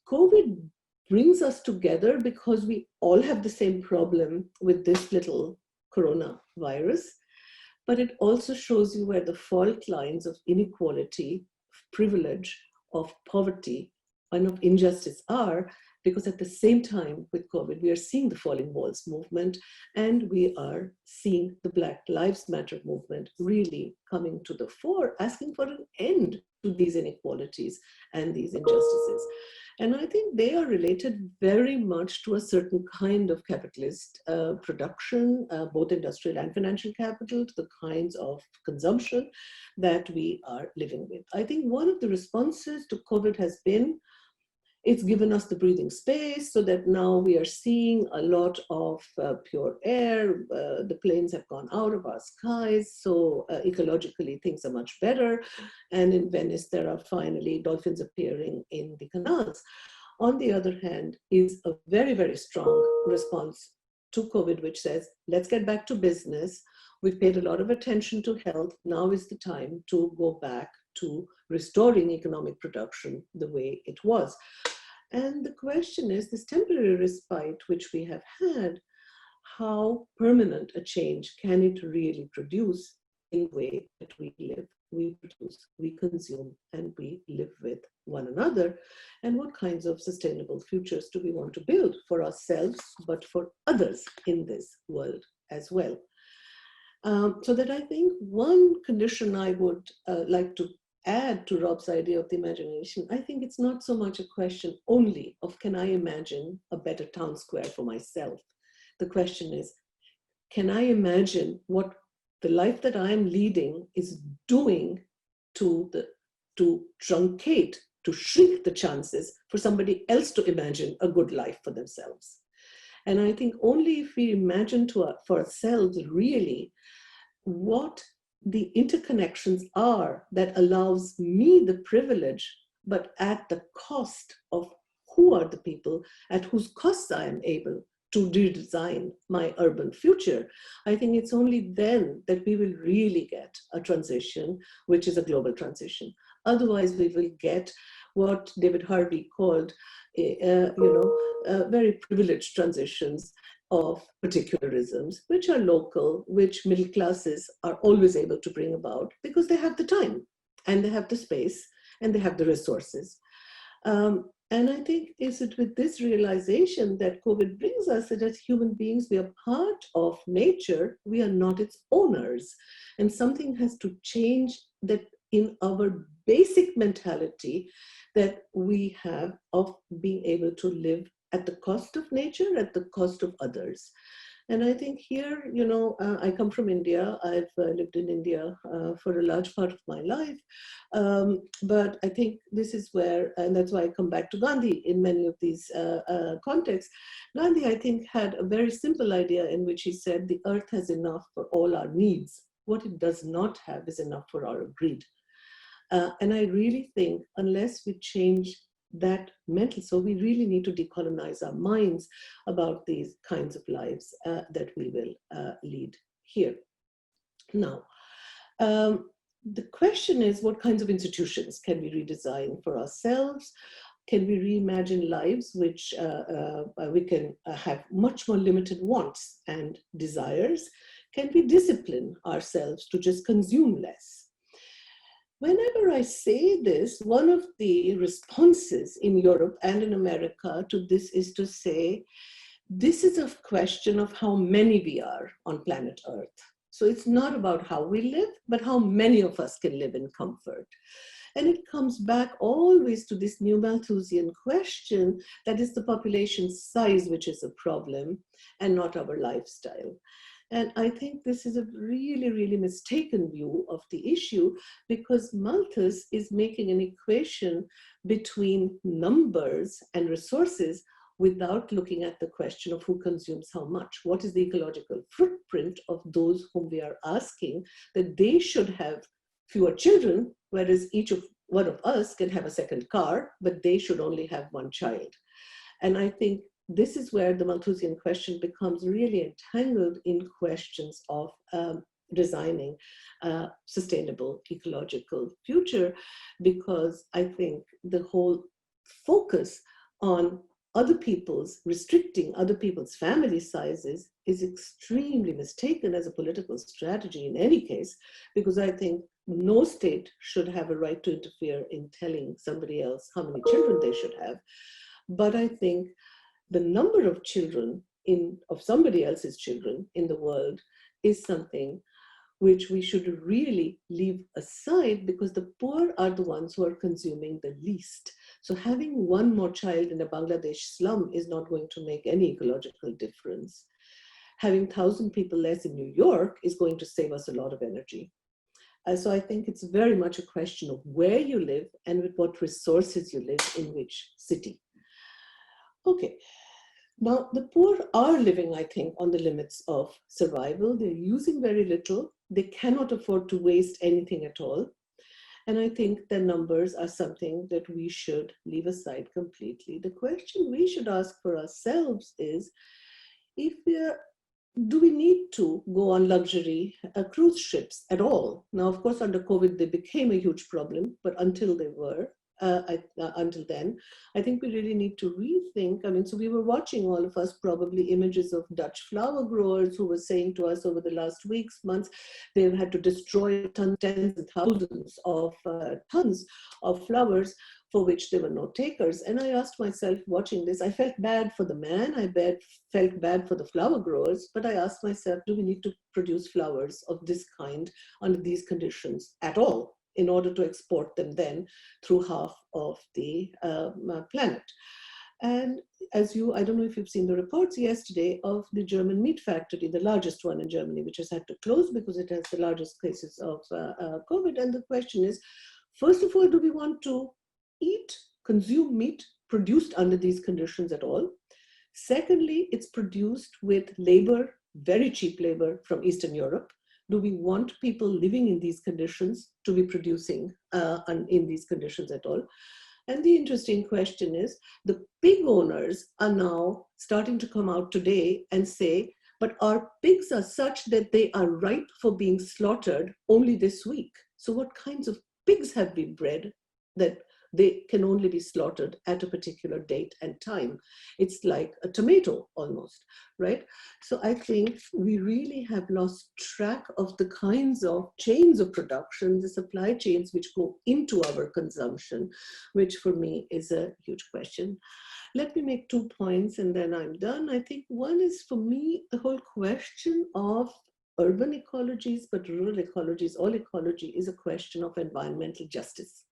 COVID brings us together, because we all have the same problem with this little coronavirus. But it also shows you where the fault lines of inequality, privilege, of poverty, and of injustice are, because at the same time with COVID, we are seeing the Falling Walls movement, and we are seeing the Black Lives Matter movement really coming to the fore, asking for an end to these inequalities and these injustices. And I think they are related very much to a certain kind of capitalist production, both industrial and financial capital, to the kinds of consumption that we are living with. I think one of the responses to COVID has been, it's given us the breathing space, so that now we are seeing a lot of pure air. The planes have gone out of our skies, so ecologically things are much better. And in Venice, there are finally dolphins appearing in the canals. On the other hand, is a very, very strong response to COVID, which says, let's get back to business. We've paid a lot of attention to health. Now is the time to go back to restoring economic production the way it was. And the question is, this temporary respite which we have had, how permanent a change can it really produce in the way that we live, we produce, we consume, and we live with one another? And what kinds of sustainable futures do we want to build for ourselves, but for others in this world as well? So that I think one condition I would like to add to Rob's idea of the imagination, I think it's not so much a question only of, can I imagine a better town square for myself? The question is, can I imagine what the life that I'm leading is doing to truncate, to shrink the chances for somebody else to imagine a good life for themselves? And I think only if we imagine for ourselves really what the interconnections are that allows me the privilege, but at the cost of who are the people at whose cost I am able to redesign my urban future, I think it's only then that we will really get a transition, which is a global transition. Otherwise, we will get what David Harvey called, very privileged transitions of particularisms, which are local, which middle classes are always able to bring about because they have the time and they have the space and they have the resources. And I think is it with this realization that COVID brings us that as human beings, we are part of nature, we are not its owners. And something has to change that in our basic mentality that we have of being able to live at the cost of nature, at the cost of others. And I think here, I come from India. I've lived in India for a large part of my life. But I think this is where, and that's why I come back to Gandhi in many of these contexts. Gandhi, I think, had a very simple idea in which he said, the earth has enough for all our needs. What it does not have is enough for our greed. And I really think unless we change that mental, so we really need to decolonize our minds about these kinds of lives that we will lead here. Now, the question is, what kinds of institutions can we redesign for ourselves? Can we reimagine lives which we can have much more limited wants and desires? Can we discipline ourselves to just consume less? Whenever I say this, one of the responses in Europe and in America to this is to say, this is a question of how many we are on planet Earth. So it's not about how we live, but how many of us can live in comfort. And it comes back always to this new Malthusian question that is the population size which is a problem and not our lifestyle. And I think this is a really, really mistaken view of the issue because Malthus is making an equation between numbers and resources without looking at the question of who consumes how much. What is the ecological footprint of those whom we are asking that they should have fewer children, whereas each of one of us can have a second car, but they should only have one child. And I think this is where the Malthusian question becomes really entangled in questions of designing a sustainable ecological future, because I think the whole focus on other people's, restricting other people's family sizes is extremely mistaken as a political strategy in any case, because I think no state should have a right to interfere in telling somebody else how many children they should have. But I think the number of children of somebody else's children in the world is something which we should really leave aside because the poor are the ones who are consuming the least. So having one more child in a Bangladesh slum is not going to make any ecological difference. Having 1,000 people less in New York is going to save us a lot of energy. So I think it's very much a question of where you live and with what resources you live in which city. Okay. Now, the poor are living, I think, on the limits of survival. They're using very little. They cannot afford to waste anything at all. And I think the numbers are something that we should leave aside completely. The question we should ask for ourselves is, do we need to go on luxury cruise ships at all? Now, of course, under COVID, they became a huge problem, but until they were, until then, I think we really need to rethink. I mean, so we were watching, all of us, probably images of Dutch flower growers who were saying to us over the last weeks, months, they've had to destroy tens and thousands of tons of flowers for which there were no takers. And I asked myself, watching this, I felt bad for the man, felt bad for the flower growers, but I asked myself, do we need to produce flowers of this kind under these conditions at all, in order to export them then through half of the planet? And as I don't know if you've seen the reports yesterday of the German meat factory, the largest one in Germany, which has had to close because it has the largest cases of COVID. And the question is, first of all, do we want to consume meat produced under these conditions at all? Secondly, it's produced with labor, very cheap labor from Eastern Europe. Do we want people living in these conditions to be producing in these conditions at all? And the interesting question is, the pig owners are now starting to come out today and say, but our pigs are such that they are ripe for being slaughtered only this week. So what kinds of pigs have been bred that They can only be slaughtered at a particular date and time. It's like a tomato almost, right? So I think we really have lost track of the kinds of chains of production, the supply chains which go into our consumption, which for me is a huge question. Let me make 2 points and then I'm done. I think one is, for me, the whole question of urban ecologies, but rural ecologies, all ecology is a question of environmental justice.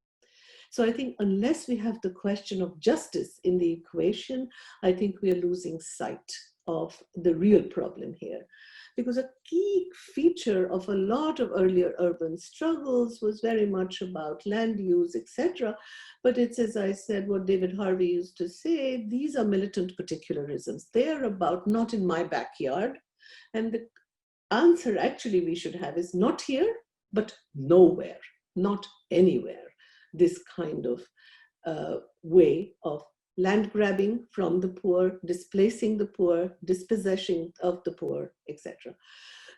So I think unless we have the question of justice in the equation, I think we are losing sight of the real problem here. Because a key feature of a lot of earlier urban struggles was very much about land use, etc. But it's, as I said, what David Harvey used to say, these are militant particularisms. They are about not in my backyard. And the answer actually we should have is not here, but nowhere, not anywhere. This kind of way of land grabbing from the poor, displacing the poor, dispossessing of the poor, etc.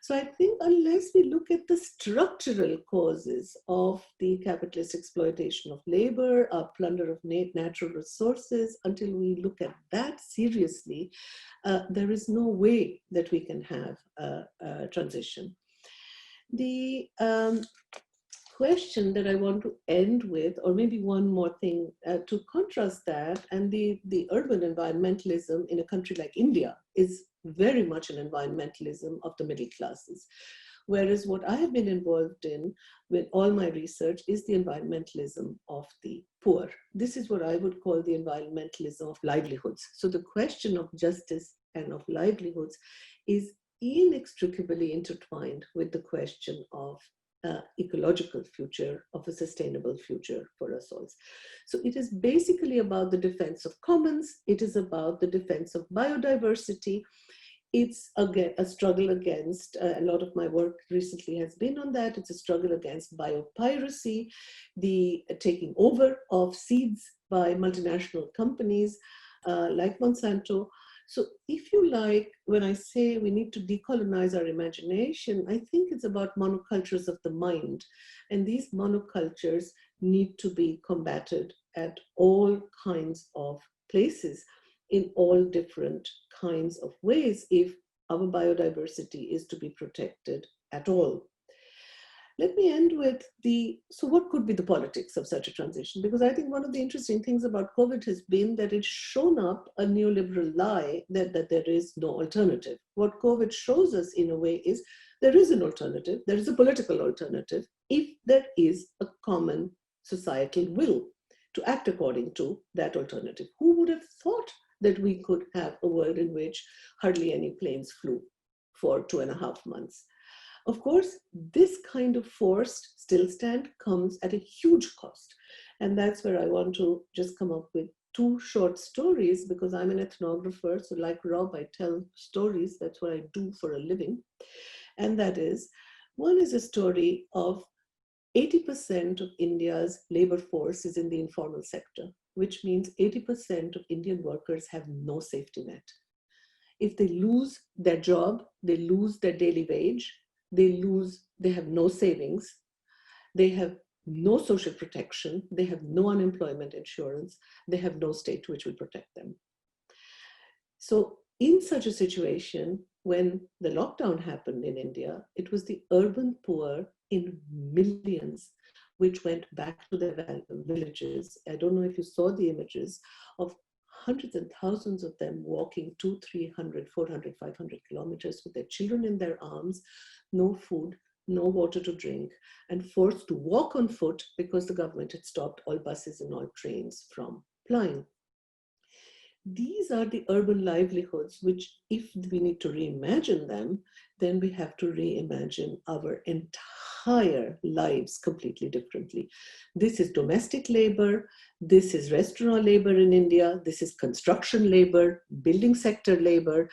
So I think unless we look at the structural causes of the capitalist exploitation of labor, plunder of natural resources, until we look at that seriously, there is no way that we can have a transition. The question that I want to end with, or maybe one more thing to contrast that, and the urban environmentalism in a country like India is very much an environmentalism of the middle classes. Whereas what I have been involved in with all my research is the environmentalism of the poor. This is what I would call the environmentalism of livelihoods. So the question of justice and of livelihoods is inextricably intertwined with the question of ecological future, of a sustainable future for us all. So it is basically about the defense of commons. It is about the defense of biodiversity. It's again a struggle against, a lot of my work recently has been on that. It's a struggle against biopiracy, the taking over of seeds by multinational companies like Monsanto. So if you like, when I say we need to decolonize our imagination, I think it's about monocultures of the mind. And these monocultures need to be combated at all kinds of places, in all different kinds of ways, if our biodiversity is to be protected at all. Let me end with so what could be the politics of such a transition? Because I think one of the interesting things about COVID has been that it's shown up a neoliberal lie that there is no alternative. What COVID shows us in a way is there is an alternative, there is a political alternative, if there is a common societal will to act according to that alternative. Who would have thought that we could have a world in which hardly any planes flew for 2.5 months? Of course, this kind of forced stillstand comes at a huge cost. And that's where I want to just come up with 2 short stories, because I'm an ethnographer. So like Rob, I tell stories. That's what I do for a living. And that is, one is a story of 80% of India's labor force is in the informal sector, which means 80% of Indian workers have no safety net. If they lose their job, they lose their daily wage, they have no savings, they have no social protection, they have no unemployment insurance, they have no state which will protect them. So in such a situation, when the lockdown happened in India, it was the urban poor in millions which went back to their villages. I don't know if you saw the images of hundreds and thousands of them walking 200, 300, 400, 500 kilometers with their children in their arms, no food, no water to drink, and forced to walk on foot because the government had stopped all buses and all trains from plying. These are the urban livelihoods which, if we need to reimagine them, then we have to reimagine our entire lives completely differently. This is domestic labor, this is restaurant labor in India, this is construction labor, building sector labor.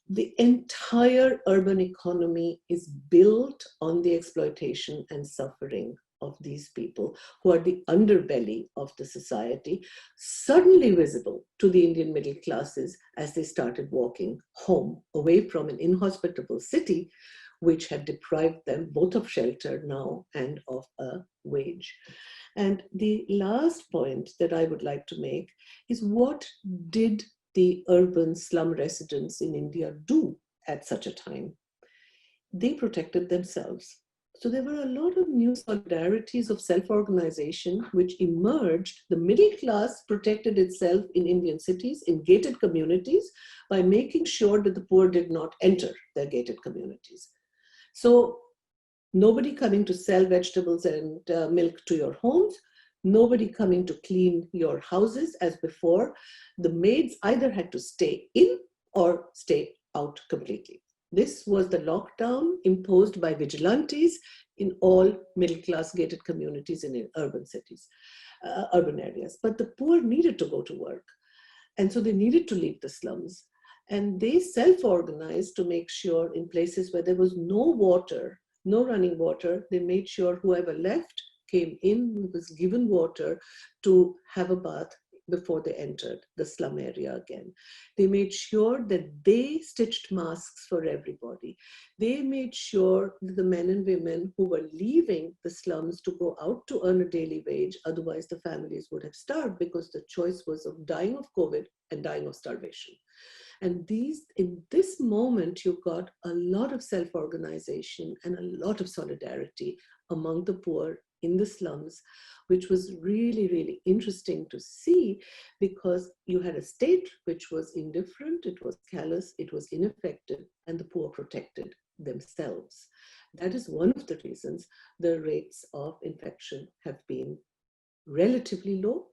The entire urban economy is built on the exploitation and suffering of these people who are the underbelly of the society, suddenly visible to the Indian middle classes as they started walking home, away from an inhospitable city, which had deprived them both of shelter now and of a wage. And the last point that I would like to make is, what did the urban slum residents in India do at such a time? They protected themselves. So there were a lot of new solidarities of self-organization which emerged. The middle class protected itself in Indian cities, in gated communities, by making sure that the poor did not enter their gated communities. So nobody coming to sell vegetables and milk to your homes, nobody coming to clean your houses as before. The maids either had to stay in or stay out completely. This was the lockdown imposed by vigilantes in all middle-class gated communities in urban cities, urban areas. But the poor needed to go to work. And so they needed to leave the slums. And they self-organized to make sure in places where there was no water, no running water, they made sure whoever left came in, was given water to have a bath before they entered the slum area again. They made sure that they stitched masks for everybody. They made sure that the men and women who were leaving the slums to go out to earn a daily wage, otherwise the families would have starved, because the choice was of dying of COVID and dying of starvation. And in this moment, you got a lot of self-organization and a lot of solidarity among the poor in the slums, which was really, really interesting to see, because you had a state which was indifferent, it was callous, it was ineffective, and the poor protected themselves. That is one of the reasons the rates of infection have been relatively low.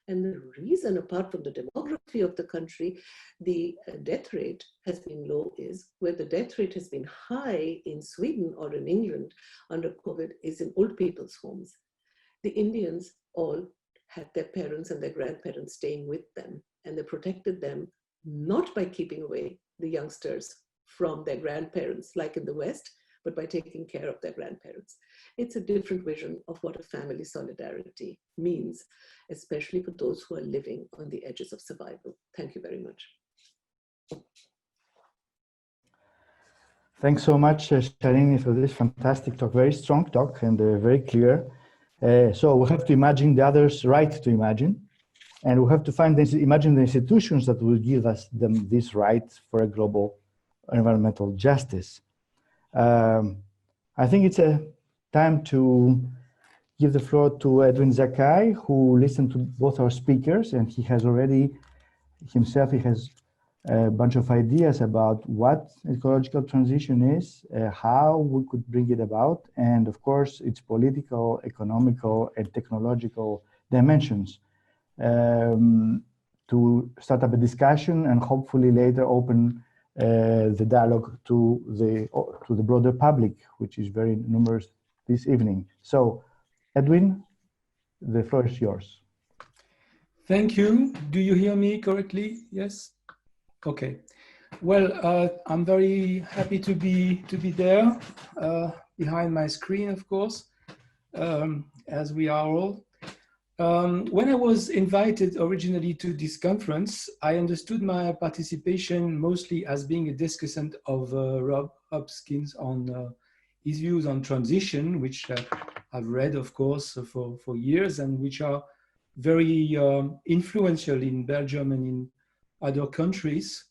And the reason, apart from the demography of the country, the death rate has been low is, where the death rate has been high in Sweden or in England under COVID is in old people's homes. The Indians all had their parents and their grandparents staying with them, and they protected them not by keeping away the youngsters from their grandparents like in the West, but by taking care of their grandparents. It's a different vision of what a family solidarity means, especially for those who are living on the edges of survival. Thank you very much. Thanks so much, Shalini, for this fantastic talk, very strong talk and very clear. So we have to imagine the others' right to imagine, and we have to imagine the institutions that will give us this right for a global environmental justice. I think it's a time to give the floor to Edwin ZACCAI, who listened to both our speakers, and he has a bunch of ideas about what ecological transition is, how we could bring it about, and of course, its political, economical, and technological dimensions, to start up a discussion and hopefully later open the dialogue to the broader public, which is very numerous this evening. So, Edwin, the floor is yours. Thank you. Do you hear me correctly? Yes. Okay. Well, I'm very happy to be there behind my screen, of course, as we are all. When I was invited originally to this conference, I understood my participation mostly as being a discussant of Rob Hopkins on his views on transition, which I've read, of course, for years, and which are very influential in Belgium and in other countries.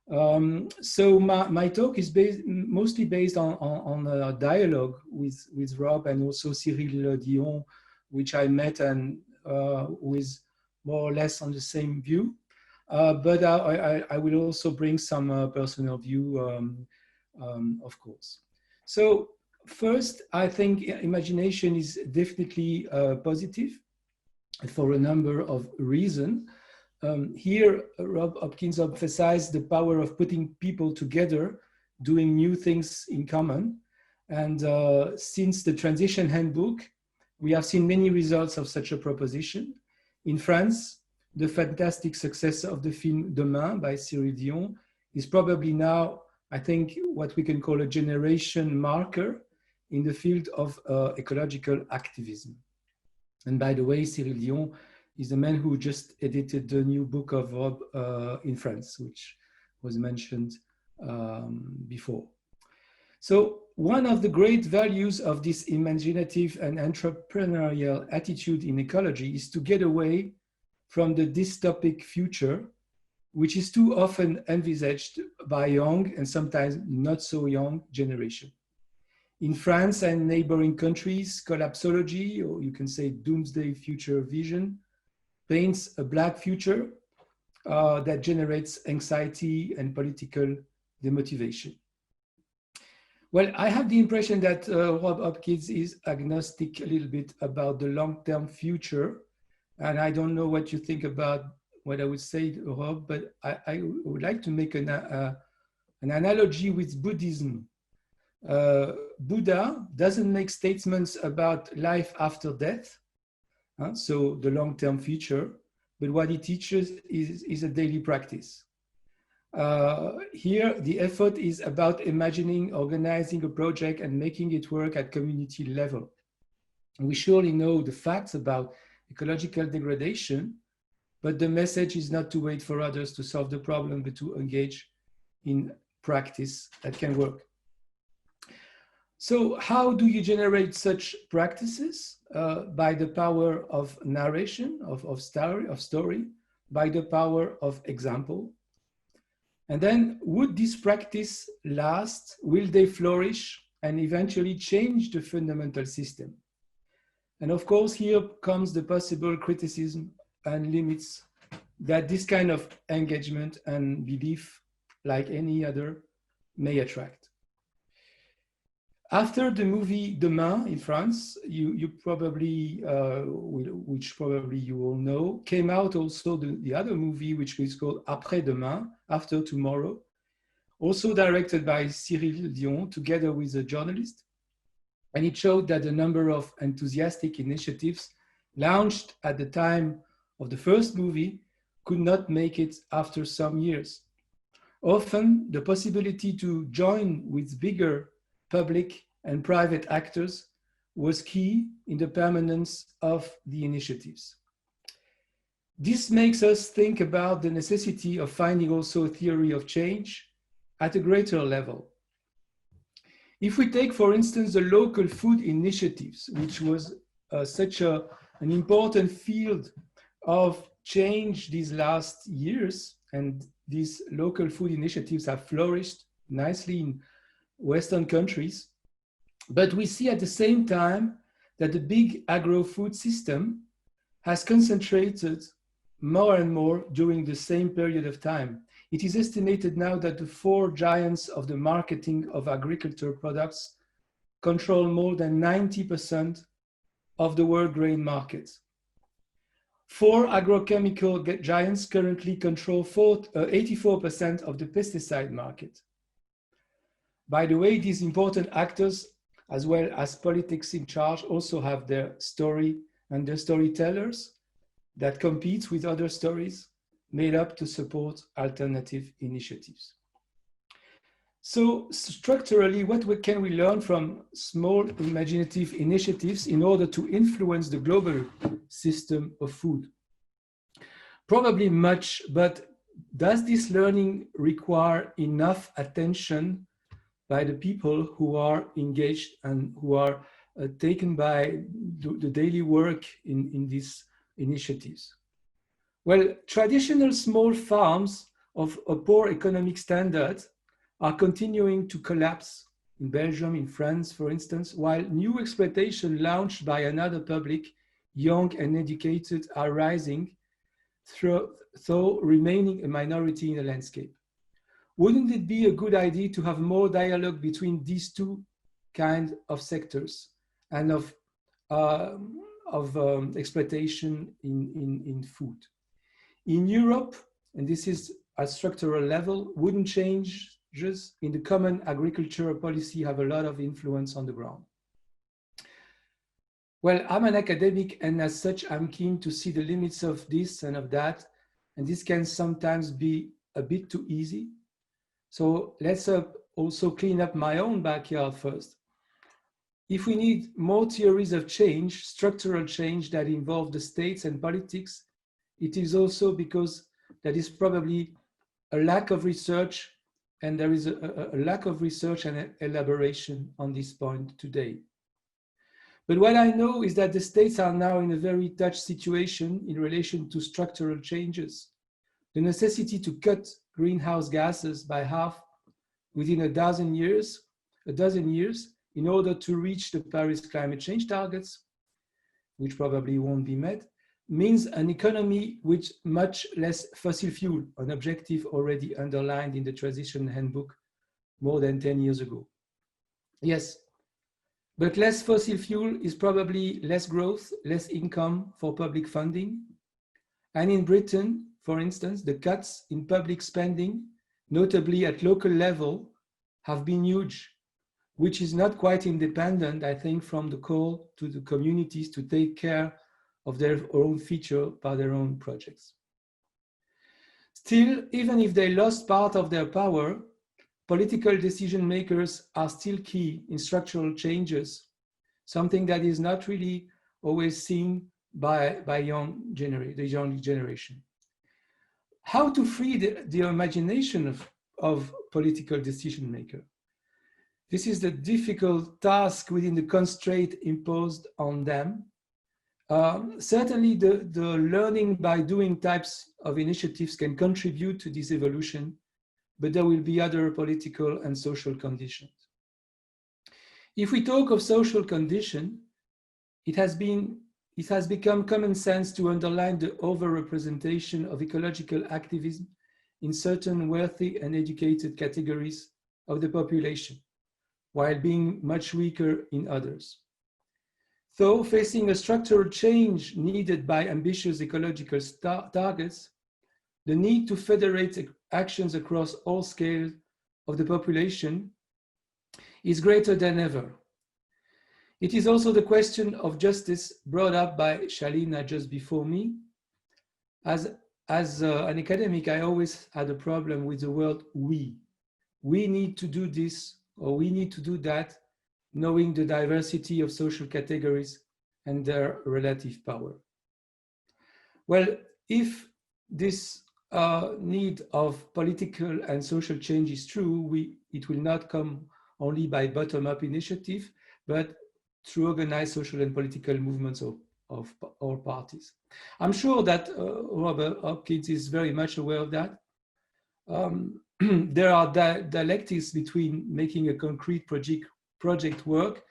So my talk is mostly based on a dialogue with Rob and also Cyril Dion, which I met and who is more or less on the same view. But I will also bring some personal view, of course. So first, I think imagination is definitely positive for a number of reasons. Here, Rob Hopkins emphasized the power of putting people together, doing new things in common. And since the Transition Handbook, we have seen many results of such a proposition. In France, the fantastic success of the film Demain by Cyril Dion is probably now, I think, what we can call a generation marker in the field of ecological activism. And by the way, Cyril Dion is the man who just edited the new book of Rob in France, which was mentioned before. So one of the great values of this imaginative and entrepreneurial attitude in ecology is to get away from the dystopic future, which is too often envisaged by young and sometimes not so young generation. In France and neighboring countries, collapsology, or you can say doomsday future vision, paints a black future that generates anxiety and political demotivation. Well, I have the impression that Rob Hopkins is agnostic a little bit about the long-term future. And I don't know what you think about what I would say, Rob, but I would like to make an analogy with Buddhism. Buddha doesn't make statements about life after death, so the long-term future, but what he teaches is a daily practice. Here, the effort is about imagining, organizing a project and making it work at community level. We surely know the facts about ecological degradation, but the message is not to wait for others to solve the problem, but to engage in practice that can work. So how do you generate such practices? By the power of narration, of story, by the power of example. And then would this practice last? Will they flourish and eventually change the fundamental system? And of course, here comes the possible criticism and limits that this kind of engagement and belief, like any other, may attract. After the movie Demain in France, you probably, which probably you all know, came out also the other movie, which is called Après Demain, After Tomorrow, also directed by Cyril Dion, together with a journalist. And it showed that the number of enthusiastic initiatives launched at the time of the first movie could not make it after some years. Often, the possibility to join with bigger public and private actors was key in the permanence of the initiatives. This makes us think about the necessity of finding also a theory of change at a greater level. If we take, for instance, the local food initiatives, which was such an important field of change these last years, and these local food initiatives have flourished nicely in Western countries, but we see at the same time that the big agro-food system has concentrated more and more during the same period of time. It is estimated now that the 4 giants of the marketing of agricultural products control more than 90% of the world grain market. 4 agrochemical giants currently control 84% of the pesticide market. By the way, these important actors, as well as politics in charge, also have their story and their storytellers that compete with other stories made up to support alternative initiatives. So structurally, what can we learn from small imaginative initiatives in order to influence the global system of food? Probably much, but does this learning require enough attention by the people who are engaged and who are taken by the daily work in these initiatives? Well, traditional small farms of a poor economic standard are continuing to collapse in Belgium, in France, for instance, while new exploitation launched by another public, young and educated, are rising, though remaining a minority in the landscape. Wouldn't it be a good idea to have more dialogue between these two kinds of sectors and of exploitation in food? In Europe, and this is at structural level, wouldn't changes in the common agricultural policy have a lot of influence on the ground? Well, I'm an academic, and as such, I'm keen to see the limits of this and of that, and this can sometimes be a bit too easy. So let's also clean up my own backyard first. If we need more theories of change, structural change that involve the states and politics, it is also because there is probably a lack of research and there is a lack of research and elaboration on this point today. But what I know is that the states are now in a very touched situation in relation to structural changes. The necessity to cut greenhouse gases by half within a dozen years in order to reach the Paris climate change targets, which probably won't be met, means an economy with much less fossil fuel, an objective already underlined in the Transition Handbook more than 10 years ago. Yes, but less fossil fuel is probably less growth, less income for public funding. And in Britain, for instance, the cuts in public spending, notably at local level, have been huge, which is not quite independent, I think, from the call to the communities to take care of their own future by their own projects. Still, even if they lost part of their power, political decision makers are still key in structural changes, something that is not really always seen by the young generation. How to free the imagination of political decision maker? This is the difficult task within the constraint imposed on them. Certainly the learning by doing types of initiatives can contribute to this evolution, but there will be other political and social conditions. If we talk of social condition, it has become common sense to underline the overrepresentation of ecological activism in certain wealthy and educated categories of the population, while being much weaker in others. Though facing a structural change needed by ambitious ecological targets, the need to federate actions across all scales of the population is greater than ever. It is also the question of justice brought up by Shalini just before me. As an academic, I always had a problem with the word we. We need to do this or we need to do that, knowing the diversity of social categories and their relative power. Well, if this need of political and social change is true, it will not come only by bottom-up initiative, but through organized social and political movements of all parties. I'm sure that Robert Hopkins is very much aware of that. There are dialectics between making a concrete project work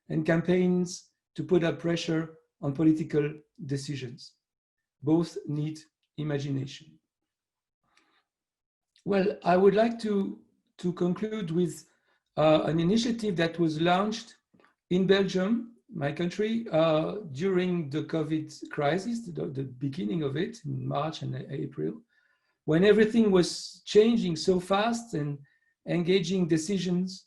and campaigns to put up pressure on political decisions. Both need imagination. Well, I would like to conclude with an initiative that was launched in Belgium, my country, during the COVID crisis, the beginning of it in March and April, when everything was changing so fast and engaging decisions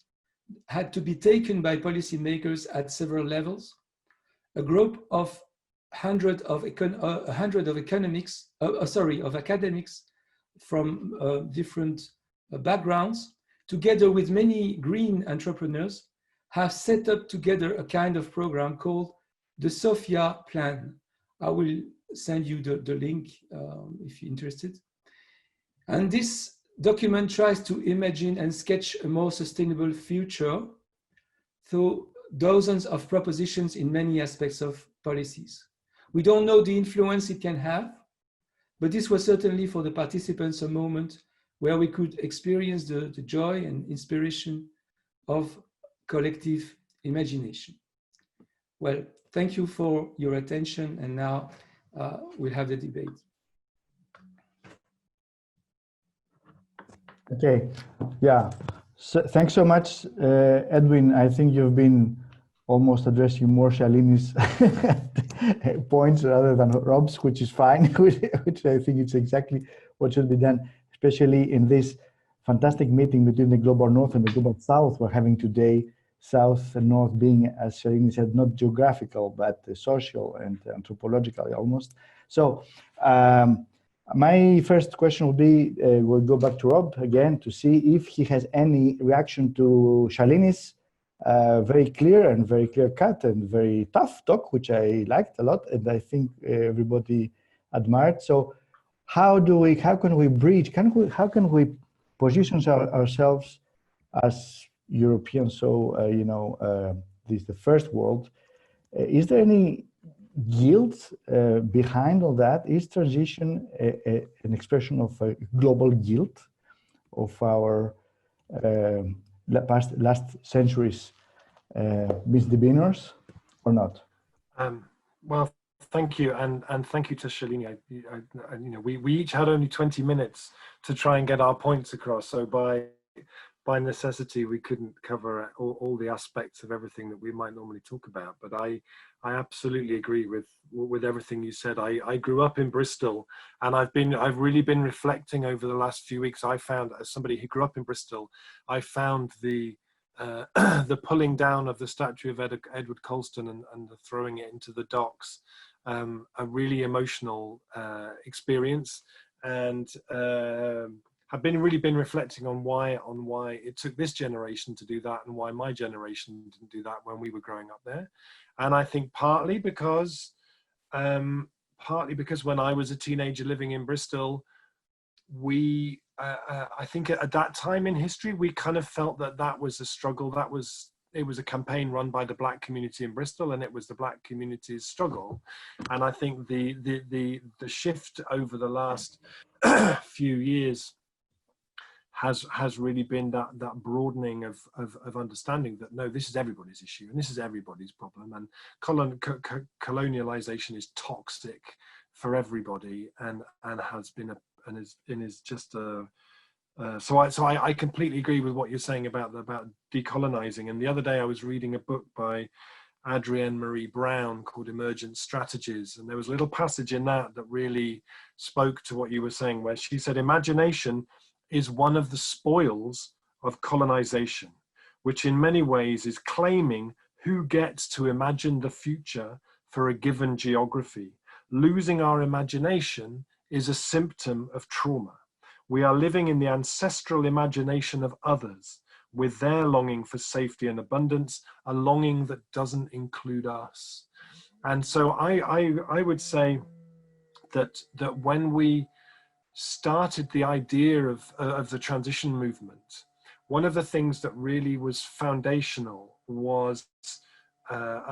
had to be taken by policymakers at several levels. A group of hundred of academics from different backgrounds, together with many green entrepreneurs, have set up together a kind of program called the Sophia Plan. I will send you the link if you're interested. And this document tries to imagine and sketch a more sustainable future through dozens of propositions in many aspects of policies. We don't know the influence it can have, but this was certainly for the participants a moment where we could experience the joy and inspiration of collective imagination. Well, thank you for your attention, and now we'll have the debate. Okay, yeah. So, thanks so much, Edwin. I think you've been almost addressing more Shalini's points rather than Rob's, which is fine, which I think it's exactly what should be done, especially in this fantastic meeting between the Global North and the Global South we're having today, South and North being, as Shalini said, not geographical, but social and anthropological almost. So, my first question will be, we'll go back to Rob again to see if he has any reaction to Shalini's very clear and very clear-cut and very tough talk, which I liked a lot, and I think everybody admired. So how can we bridge, how can we positions ourselves as Europeans, so this is the first world. Is there any guilt behind all that? Is transition an expression of a global guilt of our last century's misdemeanors, or not? Well, thank you, and thank you to Shalini. We each had only 20 minutes to try and get our points across, so by necessity we couldn't cover all the aspects of everything that we might normally talk about. But I absolutely agree with everything you said. I grew up in Bristol, and I've really been reflecting over the last few weeks. I found, as somebody who grew up in Bristol, I found the pulling down of the statue of Edward Colston and the throwing it into the docks a really emotional experience, and have really been reflecting on why it took this generation to do that and why my generation didn't do that when we were growing up there. And I think partly because when I was a teenager living in Bristol, I think at that time in history, we kind of felt that was a struggle. It was a campaign run by the Black community in Bristol, and it was the Black community's struggle. And I think the shift over the last few years has really been that broadening of understanding that no, this is everybody's issue and this is everybody's problem, and colonialization is toxic for everybody, and has been is just a so I completely agree with what you're saying about decolonizing. And the other day I was reading a book by Adrienne Marie Brown called Emergent Strategies, and there was a little passage in that really spoke to what you were saying, where she said imagination is one of the spoils of colonization, which in many ways is claiming who gets to imagine the future for a given geography. Losing our imagination is a symptom of trauma. We are living in the ancestral imagination of others, with their longing for safety and abundance, a longing that doesn't include us. And so I would say that when we started the idea of the transition movement, one of the things that really was foundational was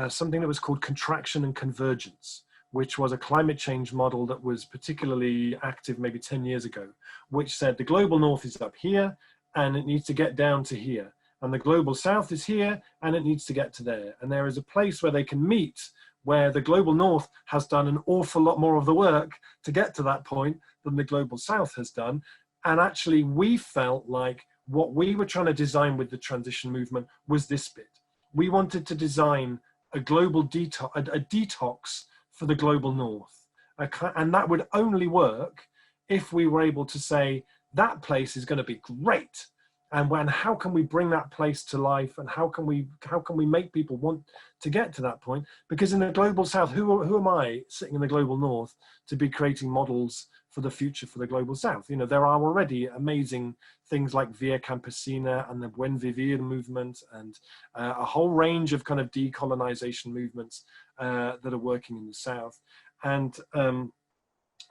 something that was called contraction and convergence, which was a climate change model that was particularly active maybe 10 years ago, which said the global north is up here and it needs to get down to here, and the global south is here and it needs to get to there. And there is a place where they can meet, where the global north has done an awful lot more of the work to get to that point than the global south has done. And actually we felt like what we were trying to design with the transition movement was this bit. We wanted to design a global detox for the global north. And that would only work if we were able to say, that place is going to be great. And how can we bring that place to life, and how can we make people want to get to that point? Because in the global south, who am I sitting in the global north to be creating models for the future for the global south? You know, there are already amazing things like Via Campesina and the Buen Vivir movement, and a whole range of kind of decolonization movements that are working in the south. And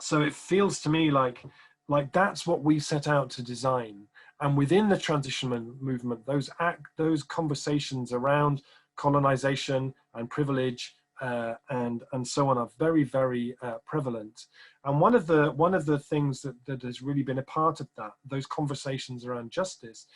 so it feels to me like that's what we set out to design. And within the transition movement, those conversations around colonization and privilege and so on are very, very prevalent. And one of the things that has really been a part of those conversations around justice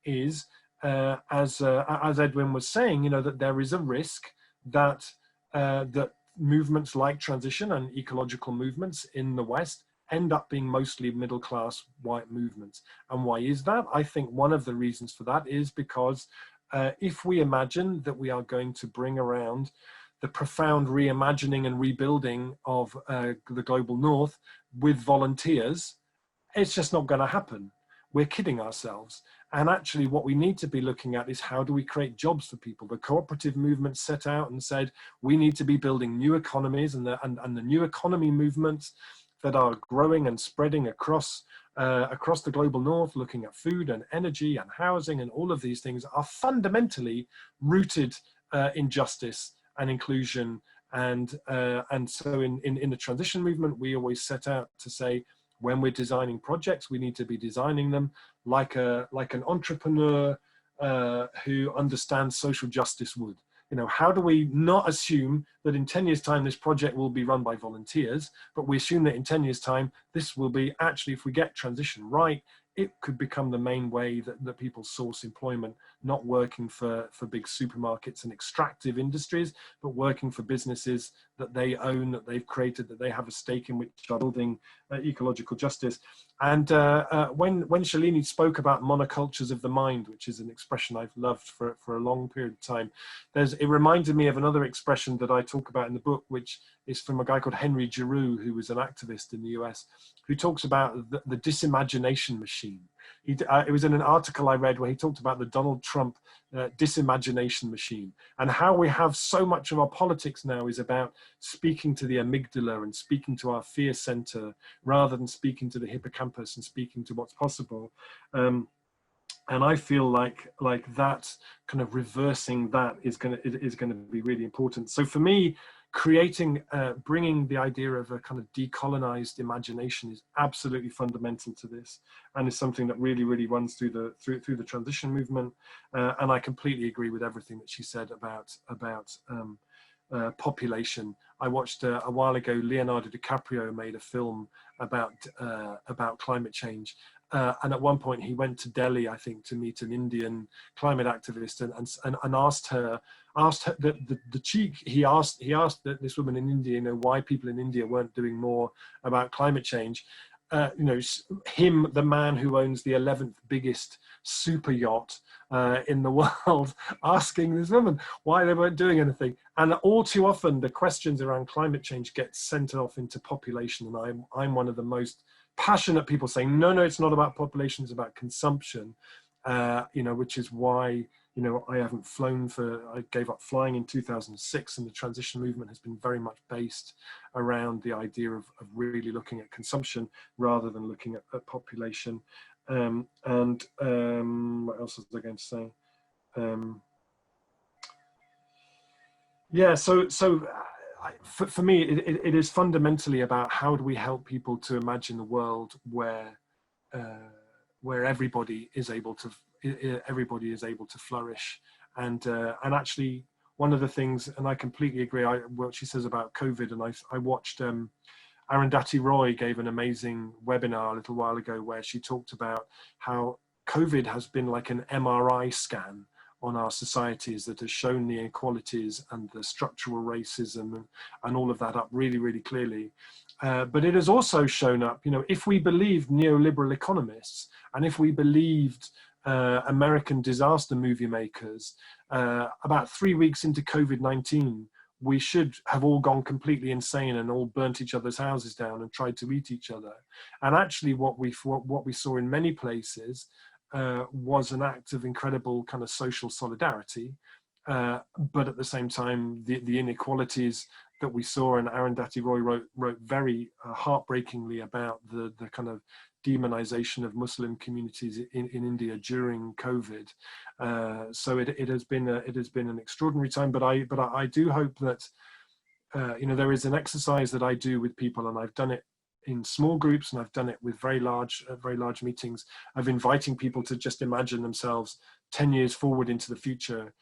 is, as Edwin was saying, you know, that there is a risk that that movements like transition and ecological movements in the West end up being mostly middle-class white movements. And why is that? I think one of the reasons for that is because if we imagine that we are going to bring around the profound reimagining and rebuilding of the global north with volunteers, it's just not going to happen. We're kidding ourselves. And actually what we need to be looking at is, how do we create jobs for people? The cooperative movement set out and said, we need to be building new economies, and the new economy movements that are growing and spreading across the global north, looking at food and energy and housing and all of these things, are fundamentally rooted in justice and inclusion. And so in the transition movement, we always set out to say, when we're designing projects, we need to be designing them like an entrepreneur who understands social justice would. You know, how do we not assume that in 10 years' time this project will be run by volunteers, but we assume that in 10 years' time this will be actually, if we get transition right, it could become the main way that people source employment, not working for big supermarkets and extractive industries, but working for businesses that they own, that they've created, that they have a stake in, which are building ecological justice. And when Shalini spoke about monocultures of the mind, which is an expression I've loved for a long period of time, it reminded me of another expression that I talk about in the book, which is from a guy called Henry Giroux, who was an activist in the US, who talks about the disimagination machine. It was in an article I read where he talked about the Donald Trump disimagination machine, and how we have so much of our politics now is about speaking to the amygdala and speaking to our fear center rather than speaking to the hippocampus and speaking to what's possible. And I feel like that kind of reversing that is going to be really important. So for me, creating, bringing the idea of a kind of decolonized imagination is absolutely fundamental to this, and is something that really runs through the transition movement. And I completely agree with everything that she said about population. I watched a while ago, Leonardo DiCaprio made a film about climate change. And at one point he went to Delhi, I think, to meet an Indian climate activist, and asked the cheek. He asked this woman in India, you know, why people in India weren't doing more about climate change. You know, him, the man who owns the 11th biggest super yacht in the world, asking this woman why they weren't doing anything. And all too often the questions around climate change get sent off into population, and I'm one of the most passionate people saying, no, it's not about population, it's about consumption. You know, which is why, you know, I gave up flying in 2006, and the transition movement has been very much based around the idea of really looking at consumption rather than looking at population. What else was I going to say? Yeah, so for me, it is fundamentally about how do we help people to imagine a world where everybody is able to flourish, and actually one of the things, and I completely agree, what she says about COVID, and I watched Arundhati Roy gave an amazing webinar a little while ago where she talked about how COVID has been like an MRI scan on our societies that has shown the inequalities and the structural racism and all of that up really clearly. But it has also shown up, you know, if we believed neoliberal economists, and if we believed American disaster movie makers, about 3 weeks into COVID-19, we should have all gone completely insane and all burnt each other's houses down and tried to eat each other. And actually what we saw in many places was an act of incredible kind of social solidarity, but at the same time, the inequalities that we saw, and Arundhati Roy wrote very heartbreakingly about the kind of demonization of Muslim communities in India during COVID. So it has been an extraordinary time. But I do hope that you know, there is an exercise that I do with people, and I've done it in small groups, and I've done it with very large meetings, of inviting people to just imagine themselves 10 years forward into the future,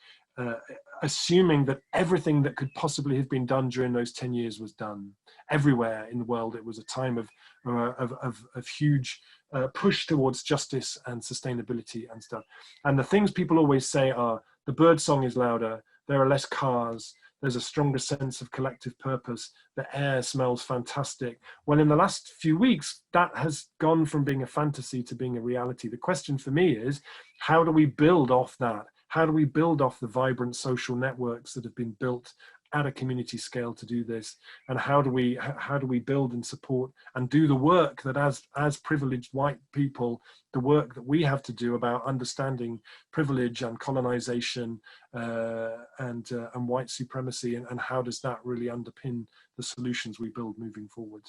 assuming that everything that could possibly have been done during those 10 years was done. Everywhere in the world, it was a time of huge push towards justice and sustainability and stuff. And the things people always say are, the bird song is louder, there are less cars, there's a stronger sense of collective purpose, the air smells fantastic. Well, in the last few weeks, that has gone from being a fantasy to being a reality. The question for me is, how do we build off that? How do we build off the vibrant social networks that have been built at a community scale to do this? And how do we build and support and do the work that as privileged white people, the work that we have to do about understanding privilege and colonization and white supremacy, and how does that really underpin the solutions we build moving forward?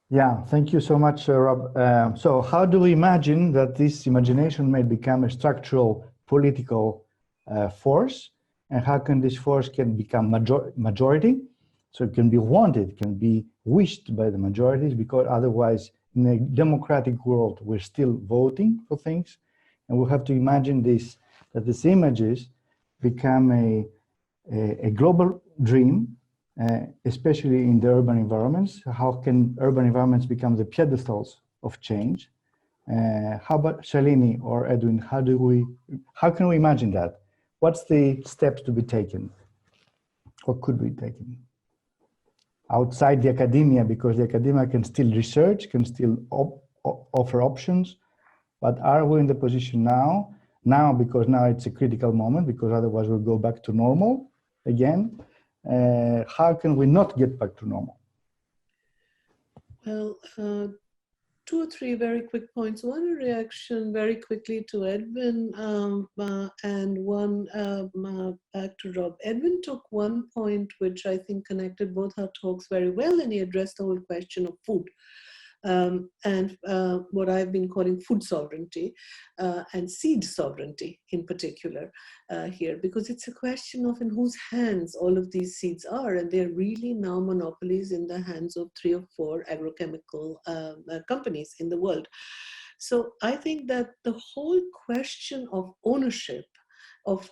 Yeah, thank you so much, Rob. So how do we imagine that this imagination may become a structural political force? And how can this force can become majority? So it can be wanted, can be wished by the majorities, because otherwise in a democratic world, we're still voting for things. And we have to imagine this, that these images become a global dream, especially in the urban environments. How can urban environments become the pedestals of change? How about Shalini or Edwin, how can we imagine that? What's the steps to be taken or could be taken? Outside the academia, because the academia can still research, can still offer options, but are we in the position now, because now it's a critical moment, because otherwise we'll go back to normal again. How can we not get back to normal? Well, 2 or 3 very quick points. One, a reaction very quickly to Edwin, and one back to Rob. Edwin took one point which I think connected both our talks very well, and he addressed the whole question of food. And what I've been calling food sovereignty and seed sovereignty in particular here, because it's a question of in whose hands all of these seeds are, and they're really now monopolies in the hands of 3 or 4 agrochemical companies in the world. So I think that the whole question of ownership, of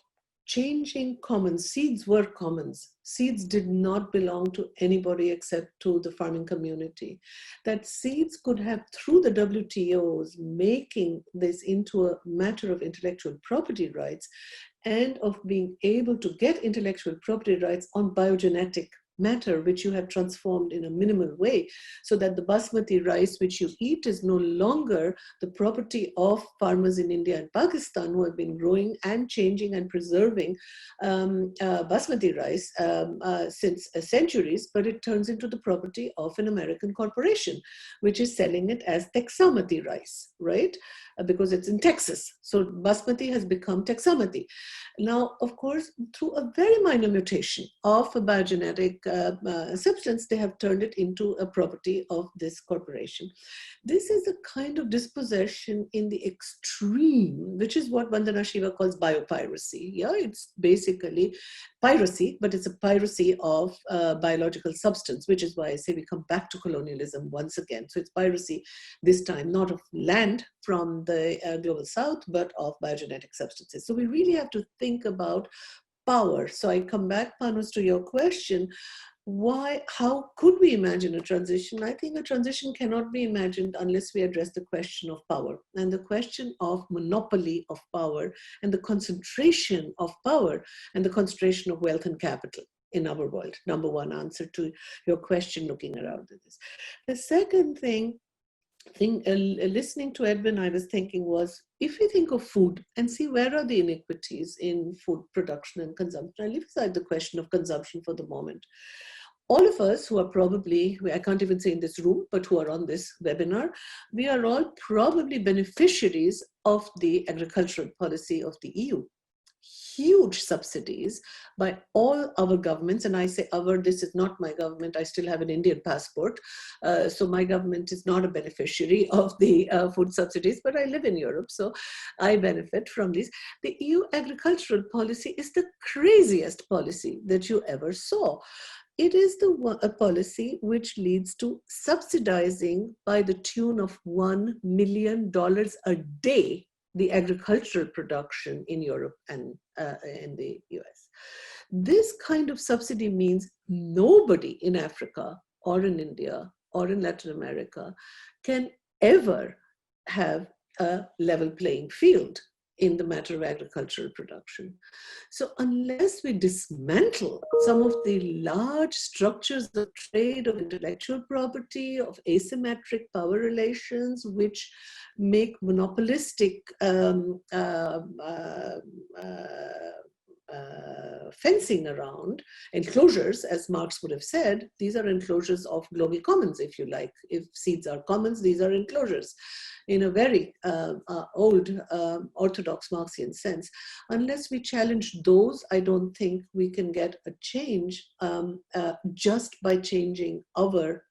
changing commons, seeds were commons. Seeds did not belong to anybody except to the farming community. That seeds could have, through the WTOs, making this into a matter of intellectual property rights and of being able to get intellectual property rights on biogenetic matter, which you have transformed in a minimal way, so that the basmati rice which you eat is no longer the property of farmers in India and Pakistan who have been growing and changing and preserving basmati rice since centuries, but it turns into the property of an American corporation, which is selling it as Texamati rice, right? Because it's in Texas. So basmati has become Texamati. Now, of course, through a very minor mutation of a biogenetic substance, they have turned it into a property of this corporation. This is a kind of dispossession in the extreme, which is what Vandana Shiva calls biopiracy. Yeah, it's basically piracy, but it's a piracy of biological substance, which is why I say we come back to colonialism once again. So it's piracy this time, not of land from the global south, but of biogenetic substances. So we really have to think about power. So I come back, Panos, to your question. How could we imagine a transition? I think a transition cannot be imagined unless we address the question of power and the question of monopoly of power and the concentration of power and the concentration of wealth and capital in our world. Number one answer to your question looking around at this. The second thing, listening to Edwin, I was thinking was, if we think of food and see where are the inequities in food production and consumption, I leave aside the question of consumption for the moment. All of us who are probably, I can't even say in this room, but who are on this webinar, we are all probably beneficiaries of the agricultural policy of the EU. Huge subsidies by all our governments, and I say our, this is not my government, I still have an Indian passport, so my government is not a beneficiary of the food subsidies, but I live in Europe, so I benefit from these. The EU agricultural policy is the craziest policy that you ever saw. It is a policy which leads to subsidizing by the tune of $1 million a day the agricultural production in Europe and in the US. This kind of subsidy means nobody in Africa or in India or in Latin America can ever have a level playing field in the matter of agricultural production. So unless we dismantle some of the large structures of trade, of intellectual property, of asymmetric power relations, which make monopolistic fencing around, enclosures, as Marx would have said, these are enclosures of global commons, if you like. If seeds are commons, these are enclosures in a very old orthodox Marxian sense. Unless we challenge those, I don't think we can get a change just by changing our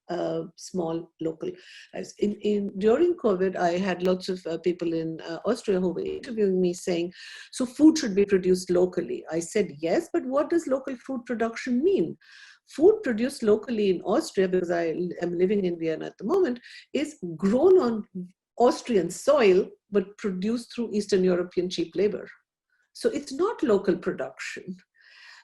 small local lives. During COVID, I had lots of people in Austria who were interviewing me saying, so food should be produced locally. I said, yes, but what does local food production mean? food produced locally in Austria, because I am living in Vienna at the moment, is grown on Austrian soil, but produced through Eastern European cheap labor. So it's not local production.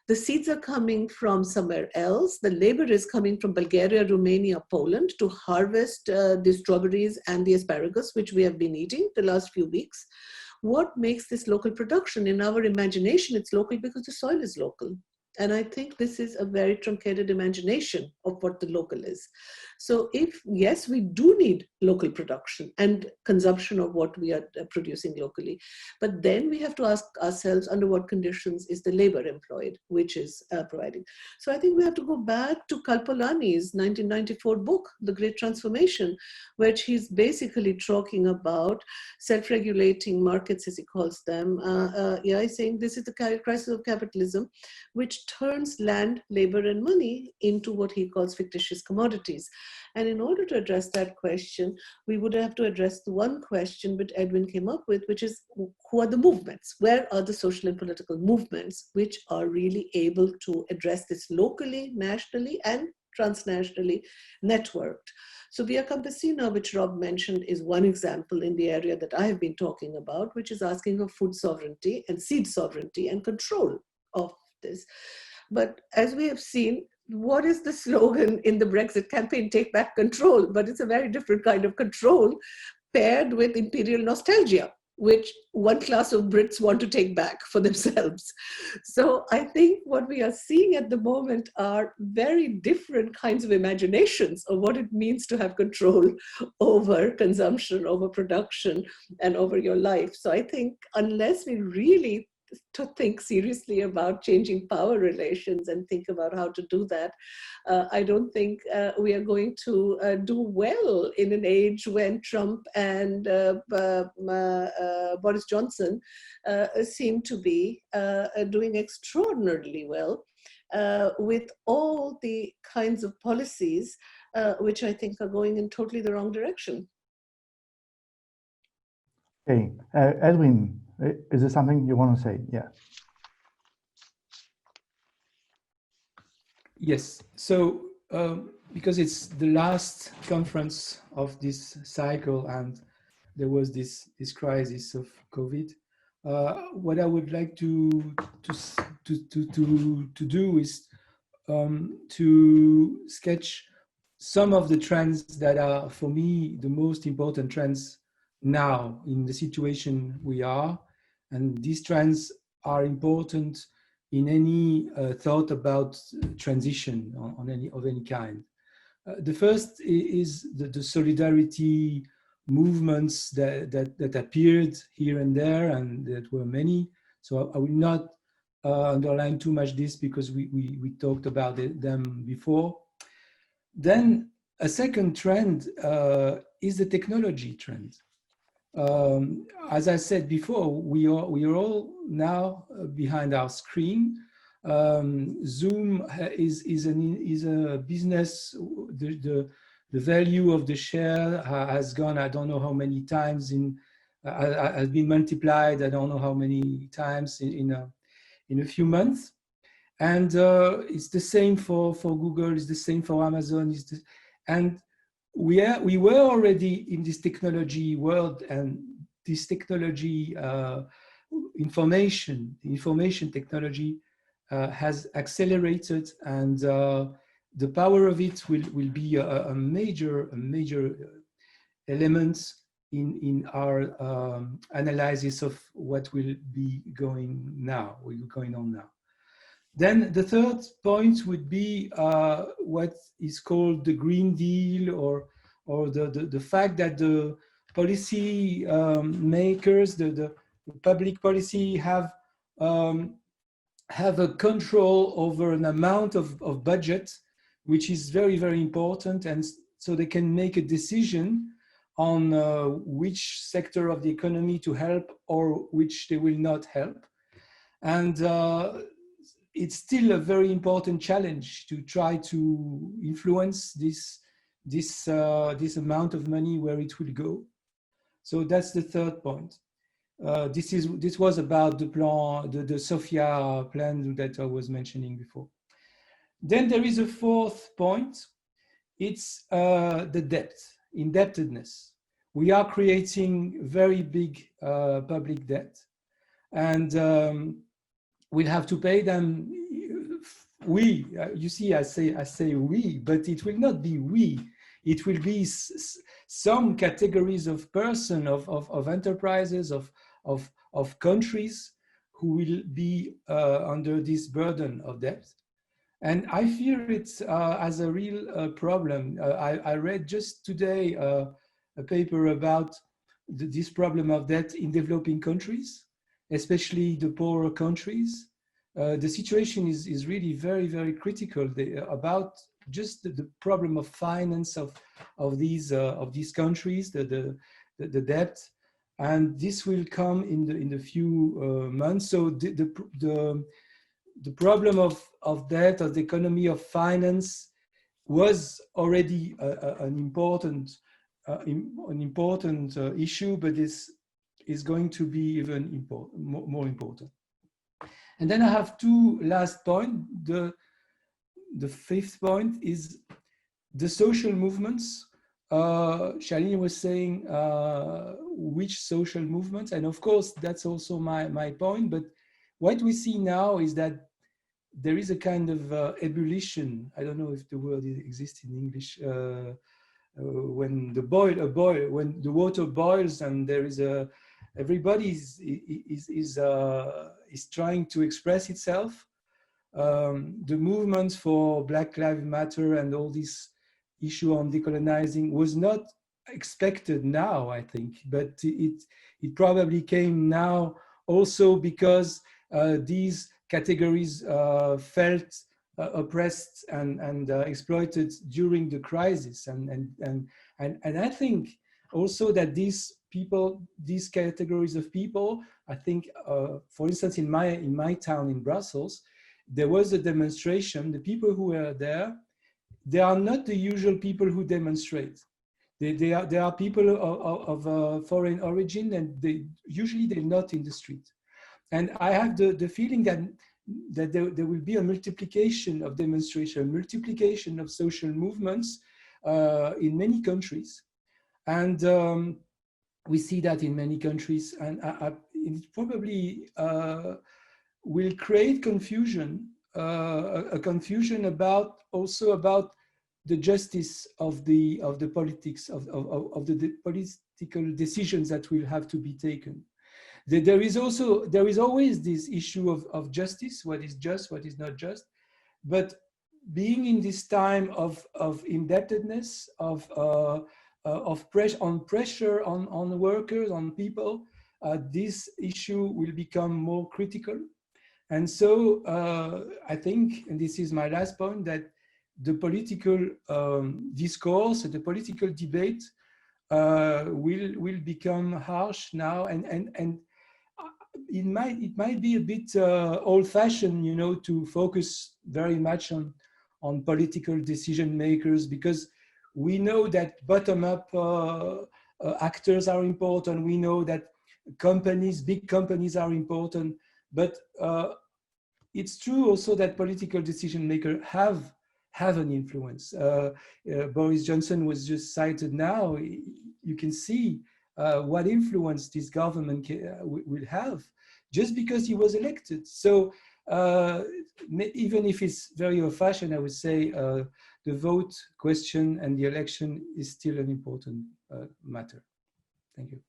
The seeds are coming from somewhere else. The labor is coming from Bulgaria, Romania, Poland to harvest the strawberries and the asparagus, which we have been eating the last few weeks. What makes this local production? In our imagination, it's local because the soil is local. And I think this is a very truncated imagination of what the local is. So if, yes, we do need local production and consumption of what we are producing locally, but then we have to ask ourselves under what conditions is the labor employed, which is providing. So I think we have to go back to Kalpolani's 1994 book, The Great Transformation, which he's basically talking about self-regulating markets, as he calls them. He's saying this is the crisis of capitalism, which turns land, labor, and money into what he calls fictitious commodities. And in order to address that question, we would have to address the one question which Edwin came up with, which is, who are the movements? Where are the social and political movements which are really able to address this locally, nationally, and transnationally networked? So Via Campesina, which Rob mentioned, is one example in the area that I have been talking about, which is asking for food sovereignty and seed sovereignty and control of this. But as we have seen, what is the slogan in the Brexit campaign? Take back control. But it's a very different kind of control paired with imperial nostalgia, which one class of Brits want to take back for themselves. So I think what we are seeing at the moment are very different kinds of imaginations of what it means to have control over consumption, over production, and over your life. So I think unless we really to think seriously about changing power relations and think about how to do that, I don't think we are going to do well in an age when Trump and Boris Johnson seem to be doing extraordinarily well with all the kinds of policies which I think are going in totally the wrong direction. Okay, Edwin, is there something you want to say? Yeah. Yes. So because it's the last conference of this cycle and there was this crisis of COVID, what I would like to do is to sketch some of the trends that are, for me, the most important trends now in the situation we are. And these trends are important in any thought about transition of any kind. The first is the solidarity movements that appeared here and there, and that were many. So I will not underline too much this because we talked about them before. Then a second trend is the technology trend. As I said before, we are all now behind our screen. Zoom is a business. The value of the share has gone, I don't know how many times, has been multiplied, I don't know how many times in a few months. And it's the same for Google, it's the same for Amazon, and we were already in this technology world, and this technology information technology has accelerated, and the power of it will be a major element in our analysis of what will be going on now. Then the third point would be what is called the Green Deal, or the fact that the policy makers, the public policy have a control over an amount of budget, which is very, very important, and so they can make a decision on which sector of the economy to help or which they will not help. And it's still a very important challenge to try to influence this amount of money, where it will go. So that's the third point. This was about the Sofia plan that I was mentioning before. Then there is a fourth point. It's the debt, indebtedness. We are creating very big public debt, and we'll have to pay them. We, you see, I say we, but it will not be we. It will be some categories of person, of enterprises, of countries who will be under this burden of debt. And I fear it as a real problem. I read just today a paper about this problem of debt in developing countries, especially the poorer countries. The situation is really very, very critical about just the problem of finance of these countries, the debt, and this will come in the few months. So the problem of debt, of the economy, of finance was already an important issue, but this is going to be even more important. And then I have two last points. The fifth point is the social movements. Shalini was saying which social movements, and of course that's also my point, but what we see now is that there is a kind of ebullition. I don't know if the word exists in English. When when the water boils and there is everybody is trying to express itself. The movement for Black Lives Matter and all this issue on decolonizing was not expected now, I think, but it probably came now also because these categories felt oppressed and exploited during the crisis, and I think also that these people, these categories of people, I think, for instance, in my town in Brussels, there was a demonstration. The people who were there, they are not the usual people who demonstrate. They are people of foreign origin, and they're not in the street. And I have the feeling that there will be a multiplication of demonstration, multiplication of social movements in many countries. And we see that in many countries, and it probably will create confusion, a confusion about the justice of the politics of the political decisions that will have to be taken. There is always this issue of justice, what is just, what is not just, but being in this time of indebtedness, of pressure on workers, on people, this issue will become more critical. And so I think, and this is my last point, that the political discourse, the political debate will become harsh now, and it might be a bit old-fashioned, you know, to focus very much on political decision makers, because we know that bottom-up actors are important. We know that big companies are important, but it's true also that political decision makers have an influence. Boris Johnson was just cited now. You can see what influence this government will have just because he was elected. So even if it's very old-fashioned, I would say the vote question and the election is still an important matter. Thank you.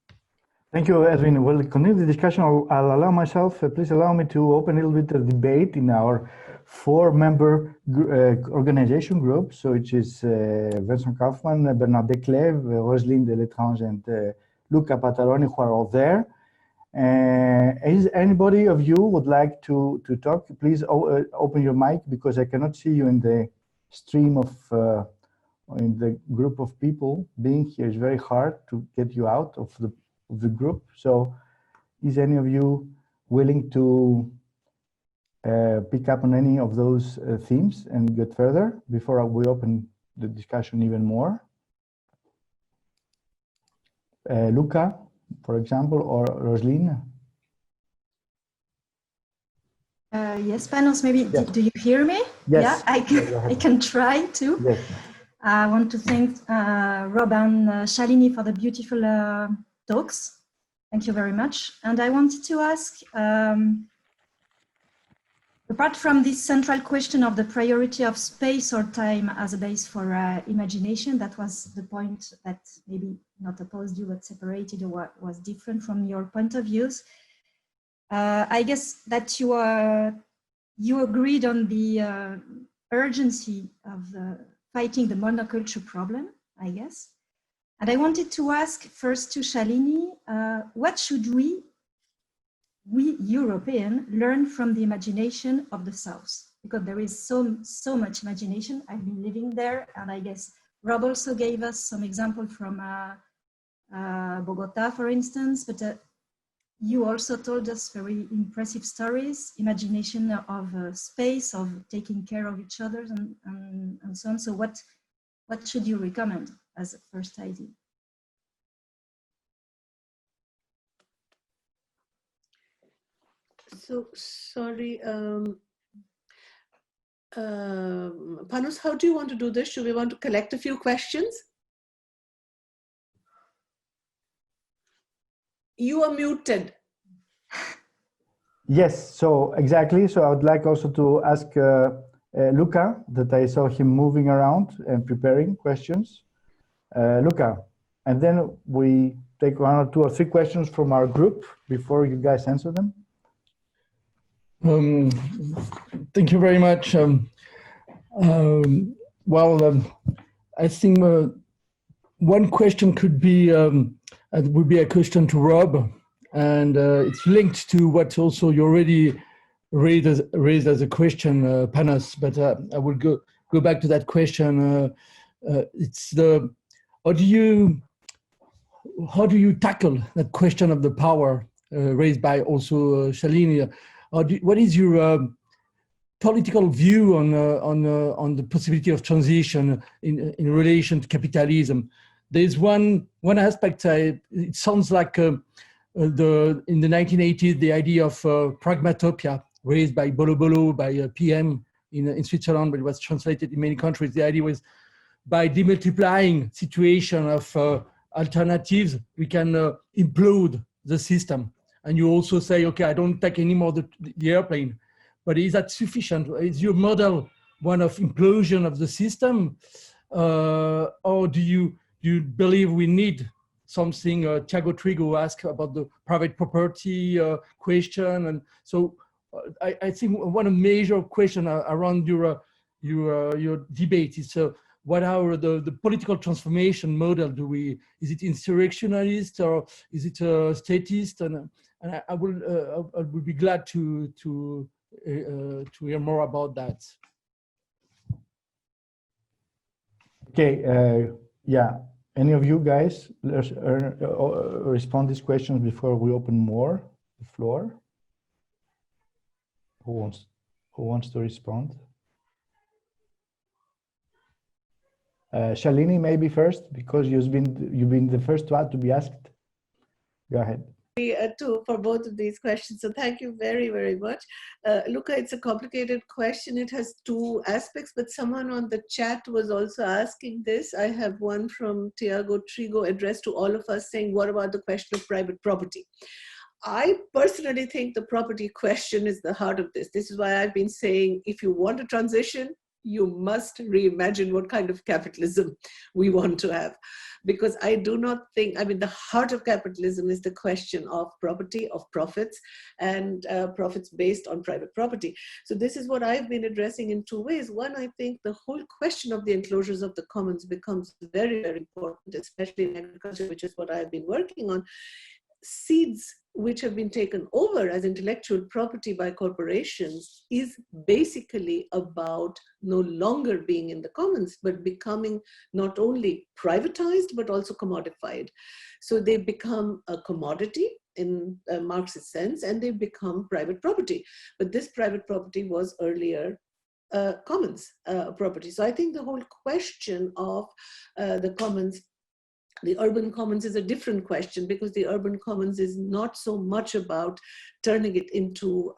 Thank you, Edwin. We'll continue the discussion. I'll allow myself, please allow me to open a little bit of debate in our 4-member organization group. So it is Vincent Kaufmann, Bernard Clève, Roselyne de Letrange, and Luca Pataroni, who are all there. Is anybody of you would like to talk? Please open your mic, because I cannot see you in the stream of in the group of people. Being here is very hard to get you out of the group. So is any of you willing to pick up on any of those themes and get further before we open the discussion even more? Luca, for example, or Roselyne? Yes, Panos, maybe Yes. do you hear me? Yes. Yeah, I can try to. Yes. I want to thank Rob and Shalini for the beautiful talks. Thank you very much. And I wanted to ask, apart from this central question of the priority of space or time as a base for imagination, that was the point that maybe not opposed you, but separated or was different from your point of views. I guess that you agreed on the urgency of fighting the monoculture problem, I guess. And I wanted to ask first to Shalini, what should we European learn from the imagination of the South? Because there is so much imagination. I've been living there, and I guess Rob also gave us some example from Bogota, for instance, but you also told us very impressive stories, imagination of space, of taking care of each other and so on. So what should you recommend as a first idea? So sorry, Panos, how do you want to do this? Should we want to collect a few questions? You are muted. Yes, so exactly. So I would like also to ask Luca, that I saw him moving around and preparing questions. Luca, and then we take 1 or 2 or 3 questions from our group before you guys answer them. Thank you very much. I think one question could be, it would be a question to Rob, and it's linked to what also you already raised as a question, Panos, but I will go back to that question. It's the, how do you tackle that question of the power raised by also Shalini? What is your political view on the possibility of transition in relation to capitalism? There's one aspect. It sounds like in the 1980s, the idea of pragmatopia raised by Bolo by PM in Switzerland, but it was translated in many countries. The idea was by demultiplying situation of alternatives, we can implode the system. And you also say, okay, I don't take anymore the airplane, but is that sufficient? Is your model one of implosion of the system? Or do you believe we need something? Thiago Trigo asked about the private property question. And so I think one major question around your debate is, what are the political transformation model? Is it insurrectionalist or is it statist? And I will be glad to hear more about that. Okay, yeah. Any of you guys respond these questions before we open more the floor? Who wants to respond? Shalini, maybe first, because you've been the first one to be asked. Go ahead. Too, for both of these questions. So thank you very, very much. Luca, it's a complicated question. It has 2 aspects, but someone on the chat was also asking this. I have one from Thiago Trigo addressed to all of us saying, what about the question of private property? I personally think the property question is the heart of this. This is why I've been saying, if you want a transition, you must reimagine what kind of capitalism we want to have. Because I do not think, I mean, the heart of capitalism is the question of property, of profits, and profits based on private property. So this is what I've been addressing in 2 ways. One, I think the whole question of the enclosures of the commons becomes very, very important, especially in agriculture, which is what I've been working on. Seeds which have been taken over as intellectual property by corporations is basically about no longer being in the commons, but becoming not only privatized, but also commodified. So they become a commodity in a Marxist sense, and they become private property. But this private property was earlier commons property. So I think the whole question of the commons The urban commons is a different question, because the urban commons is not so much about turning it into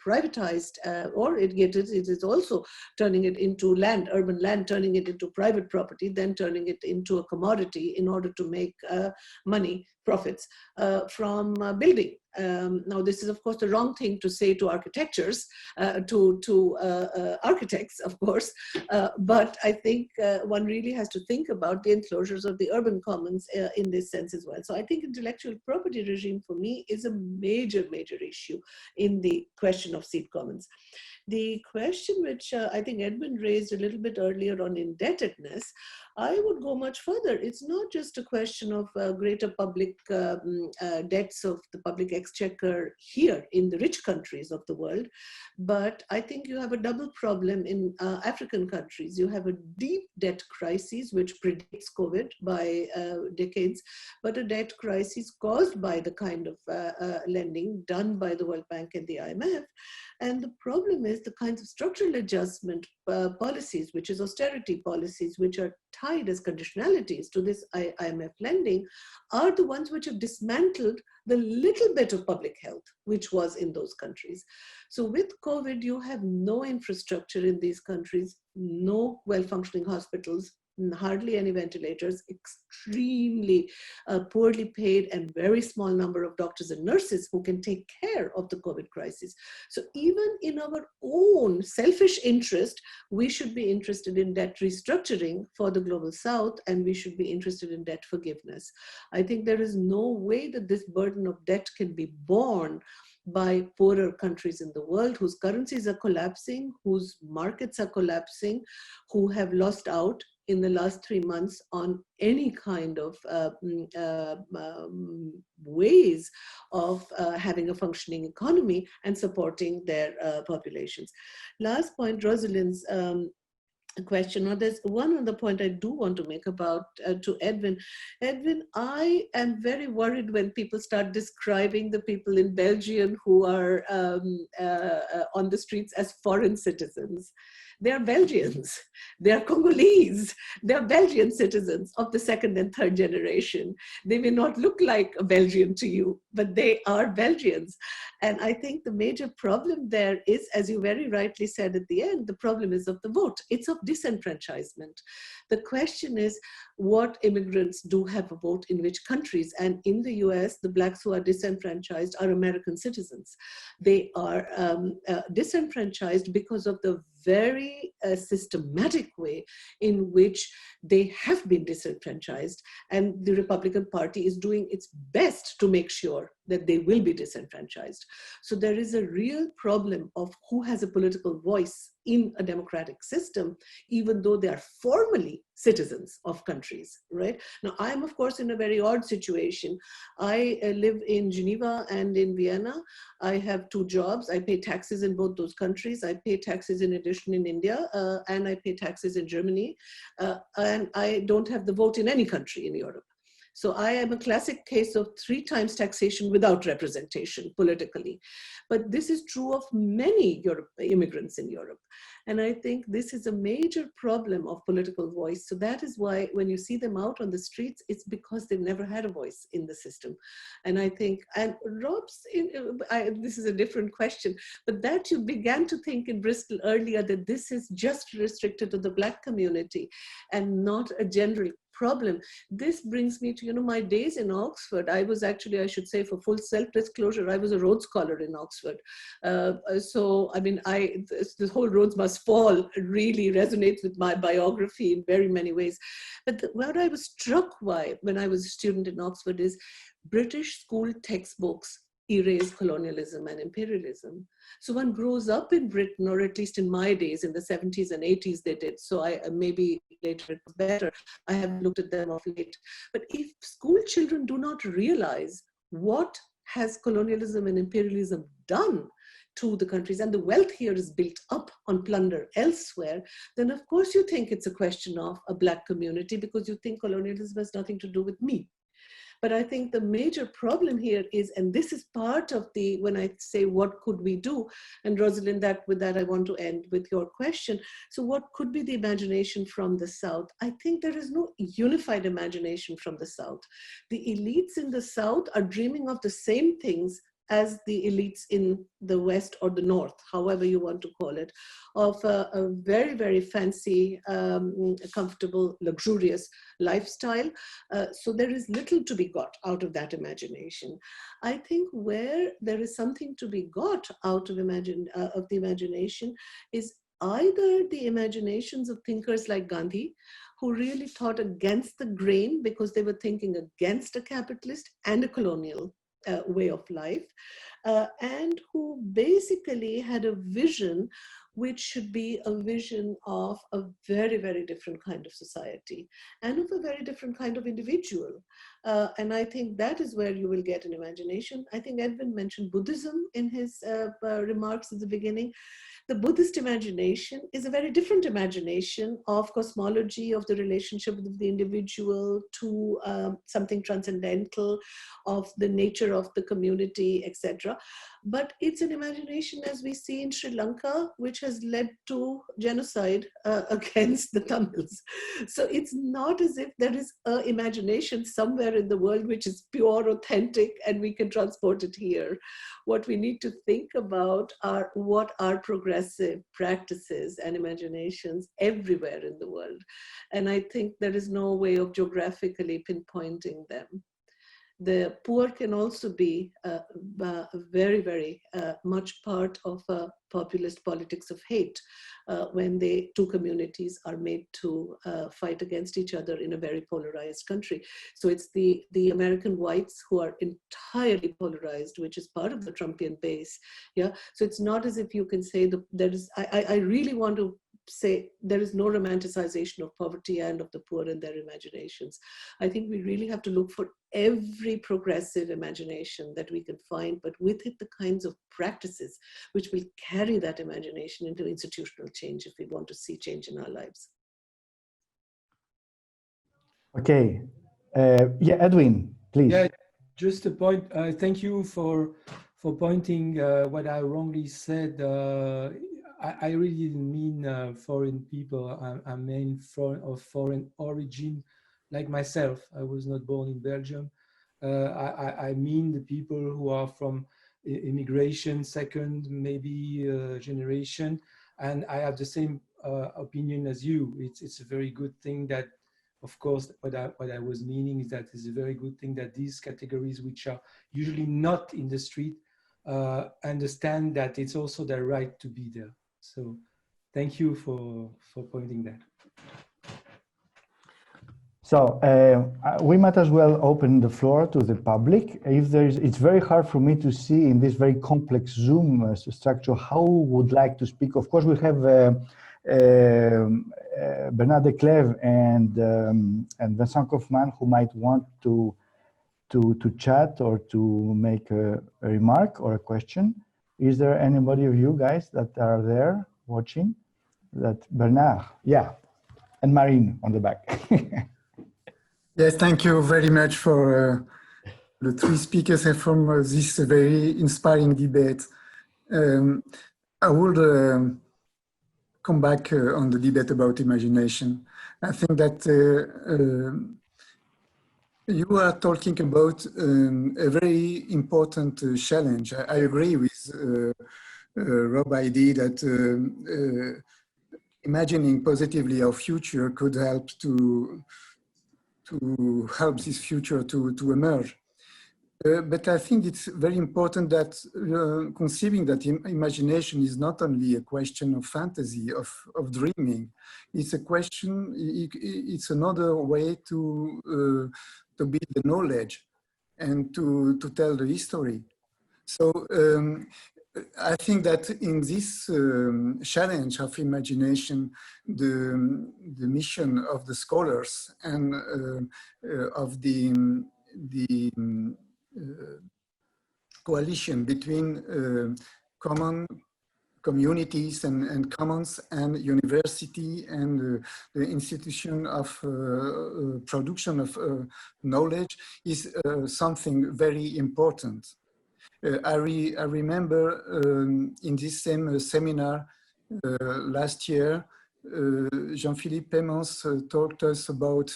privatized, or it is also turning it into land, urban land, turning it into private property, then turning it into a commodity in order to make money, profits from building. Now, this is, of course, the wrong thing to say to architectures, to architects, of course, but I think one really has to think about the enclosures of the urban commons in this sense as well. So I think intellectual property regime for me is a major, major issue in the question of seed commons. The question which I think Edwin raised a little bit earlier on indebtedness, I would go much further. It's not just a question of greater public debts of the public exchequer here in the rich countries of the world, but I think you have a double problem in African countries. You have a deep debt crisis which predates COVID by decades, but a debt crisis caused by the kind of lending done by the World Bank and the IMF. And the problem is the kinds of structural adjustment policies, which is austerity policies, which are tied as conditionalities to this IMF lending, are the ones which have dismantled the little bit of public health which was in those countries. So with COVID, you have no infrastructure in these countries, no well-functioning hospitals, hardly any ventilators, extremely poorly paid and very small number of doctors and nurses who can take care of the COVID crisis. So even in our own selfish interest, we should be interested in debt restructuring for the global south, and we should be interested in debt forgiveness. I think there is no way that this burden of debt can be borne by poorer countries in the world whose currencies are collapsing, whose markets are collapsing, who have lost out in the last 3 months on any kind of ways of having a functioning economy and supporting their populations. Last point, Rosalind's question. Now, there's one other point I do want to make about to Edwin. Edwin, I am very worried when people start describing the people in Belgium who are on the streets as foreign citizens. They are Belgians, they are Congolese, they are Belgian citizens of the second and third generation. They may not look like a Belgian to you, but they are Belgians. And I think the major problem there is, as you very rightly said at the end, the problem is of the vote. It's of disenfranchisement. The question is, what immigrants do have a vote in which countries? And in the US, the Blacks who are disenfranchised are American citizens. They are disenfranchised because of the very systematic way in which they have been disenfranchised, and the Republican Party is doing its best to make sure that they will be disenfranchised. So there is a real problem of who has a political voice in a democratic system, even though they are formally citizens of countries, right? Now, I'm, of course, in a very odd situation. I live in Geneva and in Vienna. I have 2 jobs. I pay taxes in both those countries. I pay taxes in addition in India, and I pay taxes in Germany. And I don't have the vote in any country in Europe. So I am a classic case of 3 times taxation without representation politically. But this is true of many immigrants in Europe. And I think this is a major problem of political voice. So that is why when you see them out on the streets, it's because they've never had a voice in the system. And I think, and Rob's, this is a different question, but that you began to think in Bristol earlier that this is just restricted to the Black community and not a general problem. This brings me to, my days in Oxford. I was actually, I should say, for full self-disclosure, I was a Rhodes Scholar in Oxford. So, I mean, this whole Rhodes Must Fall really resonates with my biography in very many ways. But what I was struck by when I was a student in Oxford is British school textbooks erase colonialism and imperialism. So one grows up in Britain, or at least in my days, in the 70s and 80s they did. So maybe later it was better. I have looked at them of late. But if school children do not realize what has colonialism and imperialism done to the countries, and the wealth here is built up on plunder elsewhere, then of course you think it's a question of a Black community, because you think colonialism has nothing to do with me. But I think the major problem here is, and this is part of the, when I say what could we do, and Rosalind, with that I want to end with your question. So what could be the imagination from the South? I think there is no unified imagination from the South. The elites in the South are dreaming of the same things as the elites in the West or the North, however you want to call it, of a very, very fancy, comfortable, luxurious lifestyle. So there is little to be got out of that imagination. I think where there is something to be got out of the imagination is either the imaginations of thinkers like Gandhi, who really thought against the grain because they were thinking against a capitalist and a colonial way of life, and who basically had a vision which should be a vision of a very, very different kind of society and of a very different kind of individual. And I think that is where you will get an imagination. I think Edwin mentioned Buddhism in his remarks at the beginning. The Buddhist imagination is a very different imagination of cosmology, of the relationship of the individual to something transcendental, of the nature of the community, etc. But it's an imagination, as we see in Sri Lanka, which has led to genocide against the Tamils. So it's not as if there is an imagination somewhere in the world which is pure, authentic, and we can transport it here. What we need to think about are what are progressive practices and imaginations everywhere in the world. And I think there is no way of geographically pinpointing them. The poor can also be very, very much part of a populist politics of hate when two communities are made to fight against each other in a very polarized country. So it's the American whites who are entirely polarized, which is part of the Trumpian base. Yeah. So it's not as if you can say that there is, I really want to say there is no romanticization of poverty and of the poor and their imaginations. I think we really have to look for every progressive imagination that we can find, but with it the kinds of practices which will carry that imagination into institutional change if we want to see change in our lives. Okay. Yeah, Edwin, please. Yeah, just a point. Thank you for pointing what I wrongly said. I really didn't mean foreign people. I mean of foreign origin, like myself. I was not born in Belgium. I mean the people who are from immigration, second maybe generation, and I have the same opinion as you. It's a very good thing that, of course, what I was meaning is that it's a very good thing that these categories, which are usually not in the street, understand that it's also their right to be there. So thank you for pointing that. So we might as well open the floor to the public. It's very hard for me to see in this very complex Zoom structure how would like to speak. Of course, we have Bernard de Clèves and Vincent Kaufmann who might want to chat or to make a remark or a question. Is there anybody of you guys that are there watching? That Bernard, yeah, and Marine on the back. Yes, thank you very much for the three speakers from this very inspiring debate. I would come back on the debate about imagination. I think that you are talking about a very important challenge. I agree with Rob ID that imagining positively our future could help to help this future to emerge. But I think it's very important that conceiving that imagination is not only a question of fantasy, of dreaming. It's a question, it's another way to build the knowledge and to tell the history. So I think that in this challenge of imagination, the mission of the scholars and of the coalition between common communities and commons and university and the institution of production of knowledge is something very important. I remember in this same seminar last year, Jean-Philippe Pemons talked us about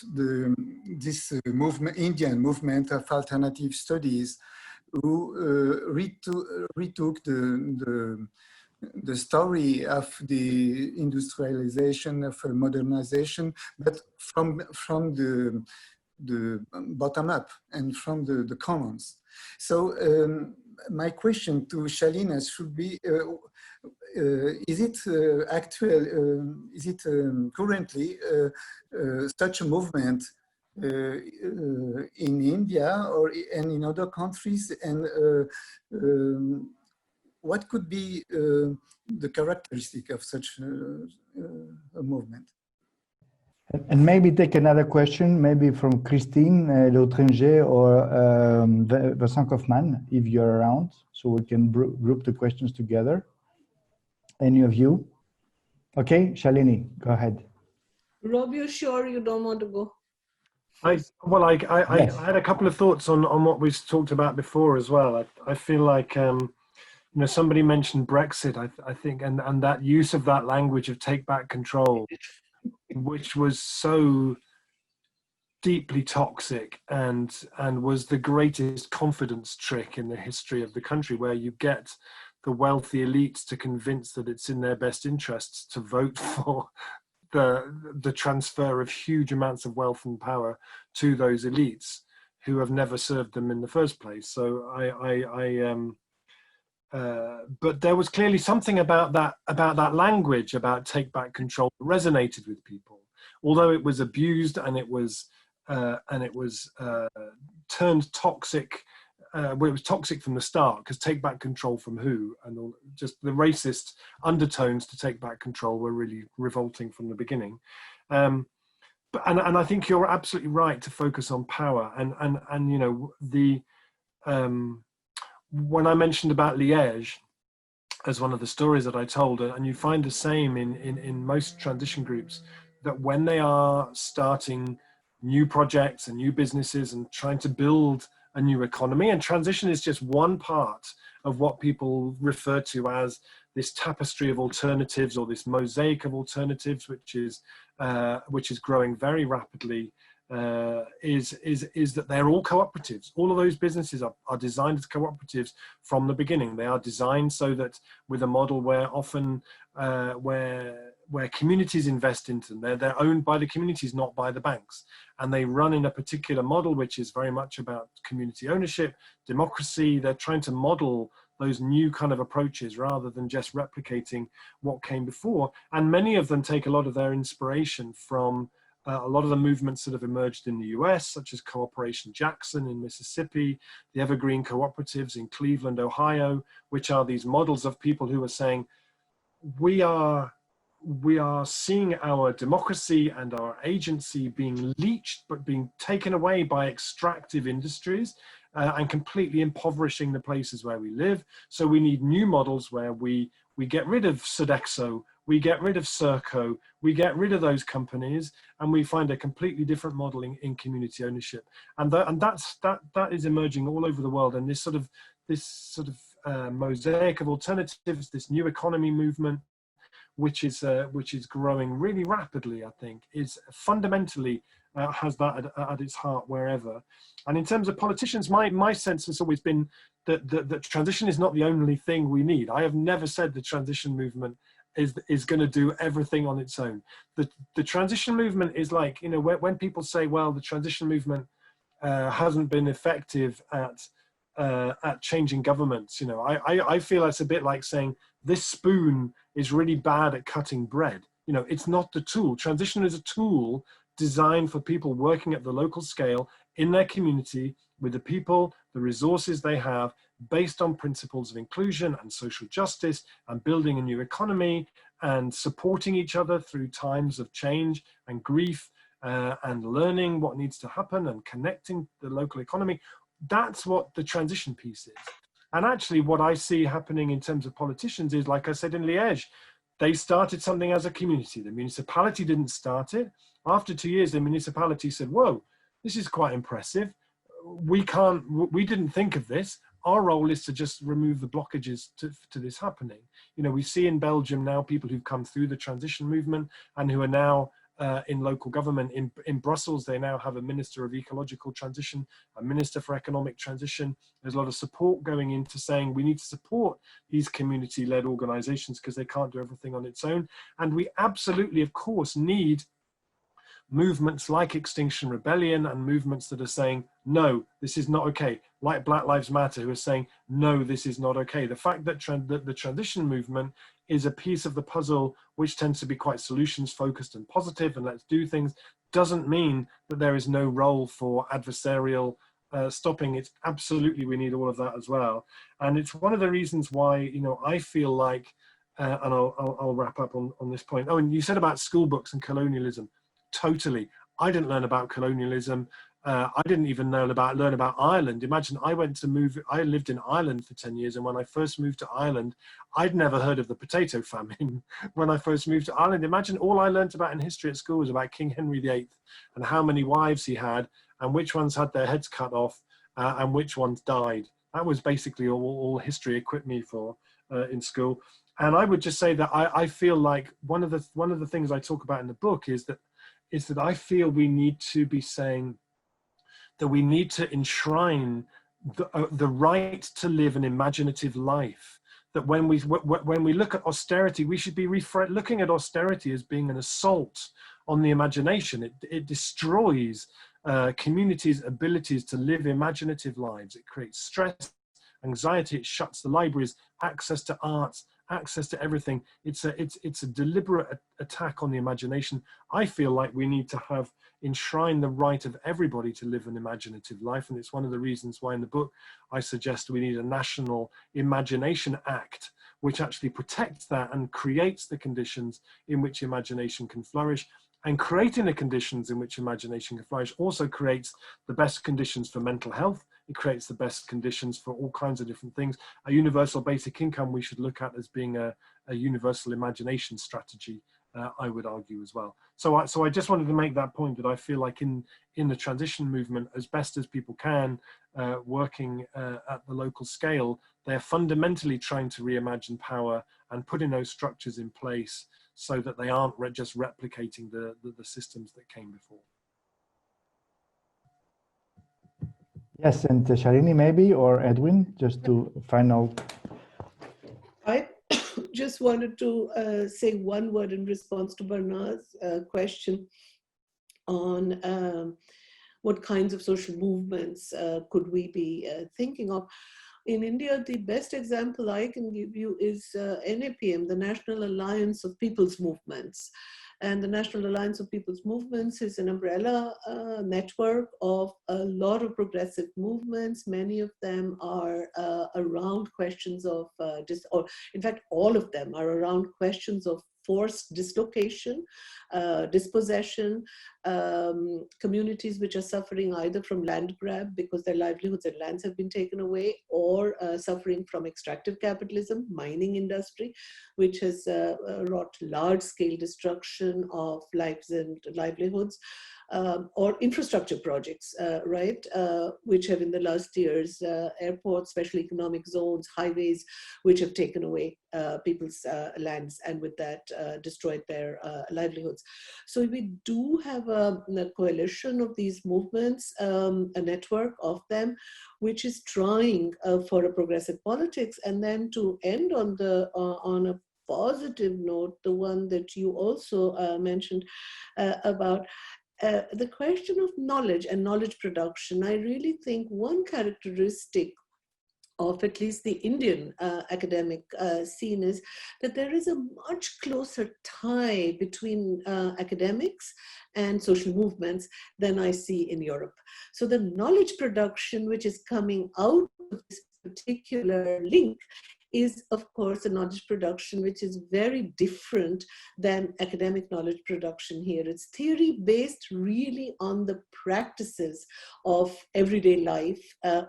this movement, Indian movement of alternative studies, who retook the story of the industrialization, of modernization, but from the bottom up and from the commons. So my question to Shalini should be, is it currently such a movement in India and in other countries, and what could be the characteristic of such a movement? And maybe take another question, maybe from Christine L'Autringer or Vincent Kaufmann, if you're around, so we can group the questions together. Any of you? Okay, Shalini, go ahead. Rob, you sure you don't want to go? Yes. I had a couple of thoughts on what we talked about before as well. I feel like, you know, somebody mentioned Brexit, I think, and that use of that language of take back control, which was so deeply toxic and was the greatest confidence trick in the history of the country, where you get the wealthy elites to convince that it's in their best interests to vote for the transfer of huge amounts of wealth and power to those elites who have never served them in the first place. So but there was clearly something about that language, about take back control, that resonated with people, although it was abused and it was turned toxic. Well, it was toxic from the start, because take back control from who, and all, just the racist undertones to take back control were really revolting from the beginning. And I think you're absolutely right to focus on power, and you know, the when I mentioned about Liège as one of the stories that I told, and you find the same in most transition groups, that when they are starting new projects and new businesses and trying to build a new economy, and transition is just one part of what people refer to as this tapestry of alternatives, or this mosaic of alternatives, which is growing very rapidly, is that they're all cooperatives. All of those businesses are designed as cooperatives from the beginning. They are designed so that, with a model where often where communities invest into them, they're owned by the communities, not by the banks, and they run in a particular model which is very much about community ownership, democracy. They're trying to model those new kind of approaches rather than just replicating what came before. And many of them take a lot of their inspiration from a lot of the movements that have emerged in the US, such as Cooperation Jackson in Mississippi, the Evergreen Cooperatives in Cleveland, Ohio, which are these models of people who are saying, we are seeing our democracy and our agency being leached, but being taken away by extractive industries and completely impoverishing the places where we live. So we need new models where we get rid of Sodexo, we get rid of Serco, we get rid of those companies, and we find a completely different model in community ownership. And that is emerging all over the world. And this sort of mosaic of alternatives, this new economy movement, which is growing really rapidly, I think, is fundamentally has that at its heart wherever. And in terms of politicians, my sense has always been that transition is not the only thing we need. I have never said the transition movement is going to do everything on its own. The transition movement is like, you know, when people say, well, the transition movement hasn't been effective at changing governments, you know, I feel it's a bit like saying this spoon is really bad at cutting bread. You know, it's not the tool. Transition is a tool designed for people working at the local scale in their community with the people, the resources they have, based on principles of inclusion and social justice, and building a new economy and supporting each other through times of change and grief, and learning what needs to happen and connecting the local economy. That's what the transition piece is. And actually what I see happening in terms of politicians is, like I said in Liège, they started something as a community. The municipality didn't start it. After 2 years, the municipality said, whoa, this is quite impressive. We didn't think of this. Our role is to just remove the blockages to this happening. You know, we see in Belgium now people who've come through the transition movement and who are now in local government. In Brussels, they now have a Minister of Ecological Transition, a Minister for Economic Transition. There's a lot of support going into saying we need to support these community-led organizations because they can't do everything on its own. And we absolutely, of course, need movements like Extinction Rebellion and movements that are saying, no, this is not okay. Like Black Lives Matter, who are saying, no, this is not okay. The fact that the transition movement is a piece of the puzzle which tends to be quite solutions focused and positive and let's do things, doesn't mean that there is no role for adversarial stopping. It's absolutely, we need all of that as well. And it's one of the reasons why, you know, I feel like, and I'll wrap up on this point. Oh, and you said about school books and colonialism. Totally. I didn't learn about colonialism. I didn't even learn about Ireland. Imagine I lived in Ireland for 10 years. And when I first moved to Ireland, I'd never heard of the potato famine when I first moved to Ireland. Imagine all I learned about in history at school was about King Henry VIII and how many wives he had and which ones had their heads cut off and which ones died. That was basically all history equipped me for in school. And I would just say that I feel like one of the things I talk about in the book is that I feel we need to be saying that we need to enshrine the right to live an imaginative life. That when we look at austerity, we should be looking at austerity as being an assault on the imagination. It destroys communities' abilities to live imaginative lives. It creates stress, anxiety. It shuts the libraries, access to arts, access to everything. It's a deliberate attack on the imagination. I feel like we need to have enshrine the right of everybody to live an imaginative life, and it's one of the reasons why in the book I suggest we need a national imagination act which actually protects that and creates the conditions in which imagination can flourish. And creating the conditions in which imagination can flourish also creates the best conditions for mental health. It creates the best conditions for all kinds of different things. A universal basic income we should look at as being a universal imagination strategy, I would argue as well. So I just wanted to make that point, that I feel like in the transition movement, as best as people can, working at the local scale, they're fundamentally trying to reimagine power and putting those structures in place so that they aren't just replicating the systems that came before. Yes, and Shalini maybe, or Edwin, just to final. I just wanted to say one word in response to Bernard's question on what kinds of social movements could we be thinking of. In India, the best example I can give you is NAPM, the National Alliance of People's Movements. And the National Alliance of People's Movements is an umbrella network of a lot of progressive movements. Many of them are around questions of, or in fact, all of them are around questions of forced dislocation, dispossession, communities which are suffering either from land grab because their livelihoods and lands have been taken away, or suffering from extractive capitalism, mining industry, which has wrought large-scale destruction of lives and livelihoods, or infrastructure projects, right, which have in the last years, airports, special economic zones, highways, which have taken away people's lands and with that destroyed their livelihoods. So we do have a coalition of these movements, a network of them, which is trying for a progressive politics. And then to end on a positive note, the one that you also mentioned about the question of knowledge and knowledge production. I really think one characteristic of at least the Indian academic scene is that there is a much closer tie between academics and social movements than I see in Europe. So the knowledge production which is coming out of this particular link is, of course, a knowledge production, which is very different than academic knowledge production here. It's theory-based really on the practices of everyday life,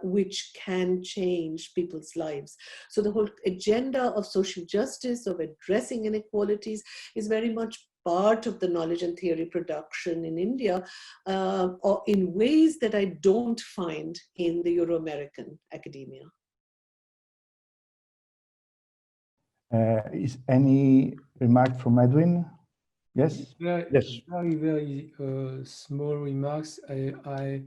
which can change people's lives. So the whole agenda of social justice, of addressing inequalities, is very much part of the knowledge and theory production in India, or in ways that I don't find in the Euro-American academia. Is any remark from Edwin? Yes? Yes. Very small remarks. I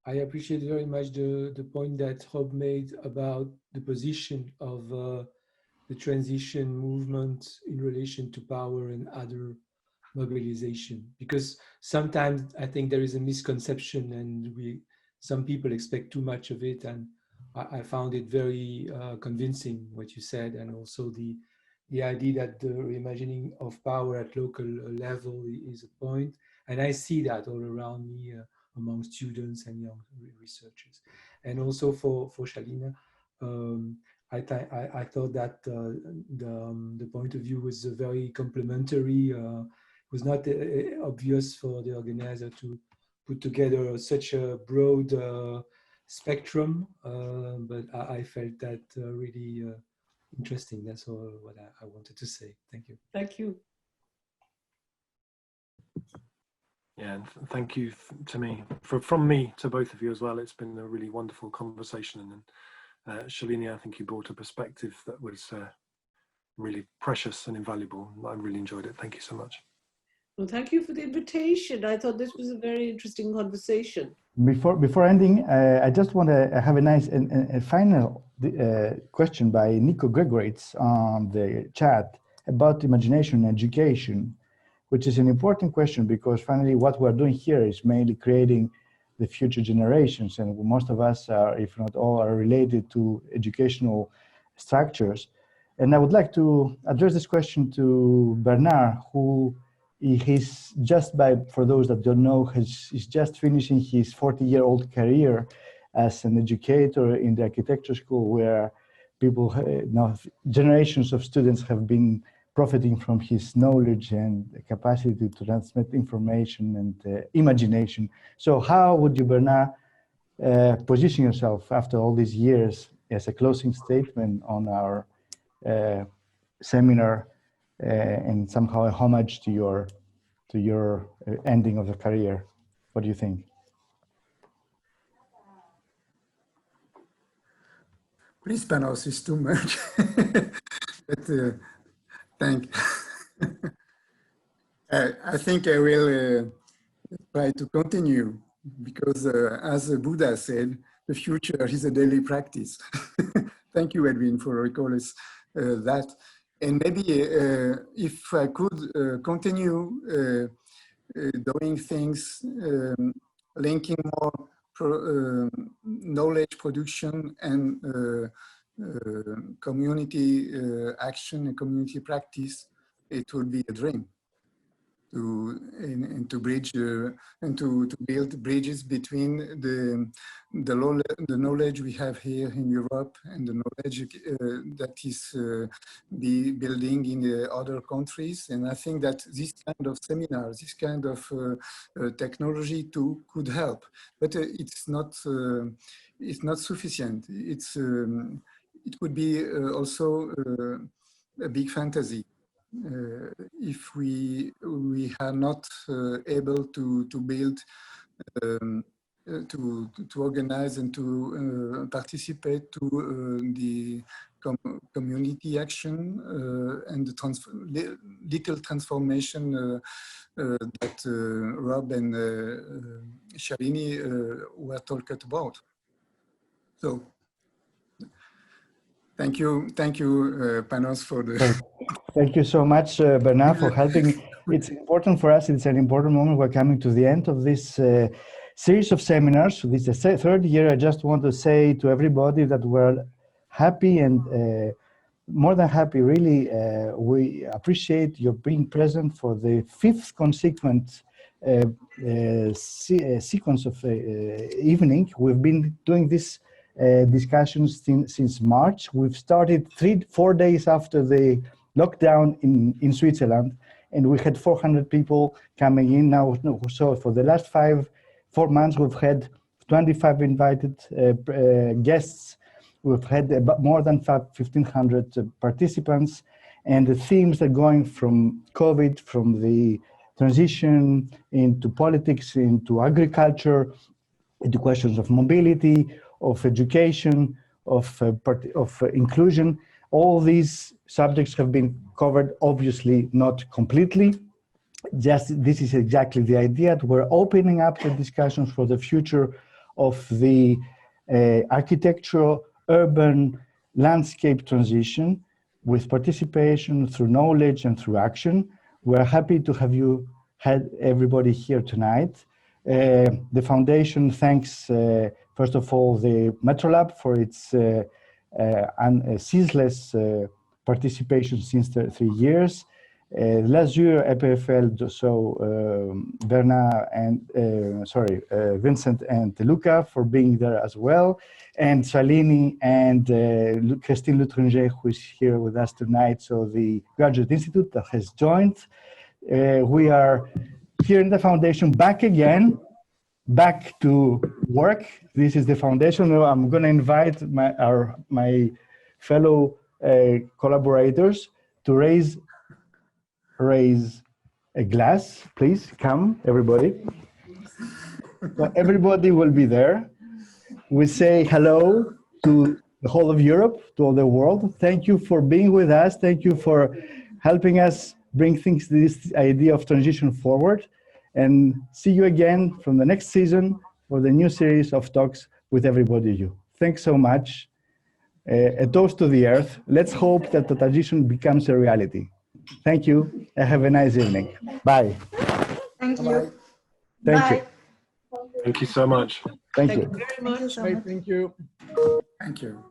appreciate very much the point that Rob made about the position of the transition movement in relation to power and other mobilization, because sometimes I think there is a misconception and some people expect too much of it, and I found it very convincing what you said, and also the idea that the reimagining of power at local level is a point, and I see that all around me among students and young researchers. And also for Shalini, I thought that the point of view was very complementary. It was not obvious for the organizer to put together such a broad spectrum, but I felt that really interesting. That's all what I wanted to say. Thank you. Thank you. Yeah, and thank you from me to both of you as well. It's been a really wonderful conversation, and Shalini, I think you brought a perspective that was really precious and invaluable. I really enjoyed it. Thank you so much. Well, thank you for the invitation. I thought this was a very interesting conversation. Before ending, I just want to have a nice and final question by Nico Gregoritz on the chat about imagination and education, which is an important question because finally what we're doing here is mainly creating the future generations, and most of us are, if not all, are related to educational structures. And I would like to address this question to Bernard, who he's for those that don't know, he's just finishing his 40-year-old career as an educator in the architecture school, where people, generations of students have been profiting from his knowledge and capacity to transmit information and imagination. So how would you, Bernard, position yourself after all these years as a closing statement on our seminar and somehow a homage to your ending of the career? What do you think? Please, Panos, is too much. But thank you. I think I will try to continue because, as Buddha said, the future is a daily practice. Thank you, Edwin, for recalling that. And maybe if I could continue doing things, linking more knowledge production and community action and community practice, it would be a dream to bridge and to build bridges between the knowledge we have here in Europe and the knowledge that is building in the other countries. And I think that this kind of seminars, this kind of technology too could help, but it's not sufficient. It could be also a big fantasy. If we are not able to build, to organize and to participate to the community action and the little transformation that Rob and Shalini were talking about. So thank you, Panos, for the. Thank you so much, Bernard, for helping. It's important for us. It's an important moment. We're coming to the end of this series of seminars. This is the third year. I just want to say to everybody that we're happy and more than happy, really. We appreciate your being present for the fifth consequent sequence of evening. We've been doing this discussions since March. We've started 4 days after the lockdown in Switzerland, and we had 400 people coming in now. So for the last 4 months, we've had 25 invited guests. We've had about more than 1,500 participants, and the themes are going from COVID, from the transition into politics, into agriculture, into questions of mobility, of education, of inclusion. All these subjects have been covered, obviously not completely. Just this is exactly the idea. We're opening up the discussions for the future of the architectural urban landscape transition with participation through knowledge and through action. We're happy to have you had everybody here tonight. The Foundation thanks, first of all, the Metrolab for its ceaseless participation since 3 years. L'Azur, EPFL, so Bernard and, Vincent and Luca for being there as well. And Shalini and Christine Lutringer, who is here with us tonight, so the Graduate Institute that has joined. We are here in the Foundation back again, back to work. This is the Foundation. I'm going to invite my fellow collaborators to raise a glass. Please come, everybody. So everybody will be there. We say hello to the whole of Europe, to all the world. Thank you for being with us. Thank you for helping us bring this idea of transition forward. And see you again from the next season for the new series of talks with everybody you. Thanks so much. A toast to the earth. Let's hope that the transition becomes a reality. Thank you. Have a nice evening. Bye. Thank you. Thank you. Thank you so much. Thank you. Very much. Thank you. Thank you.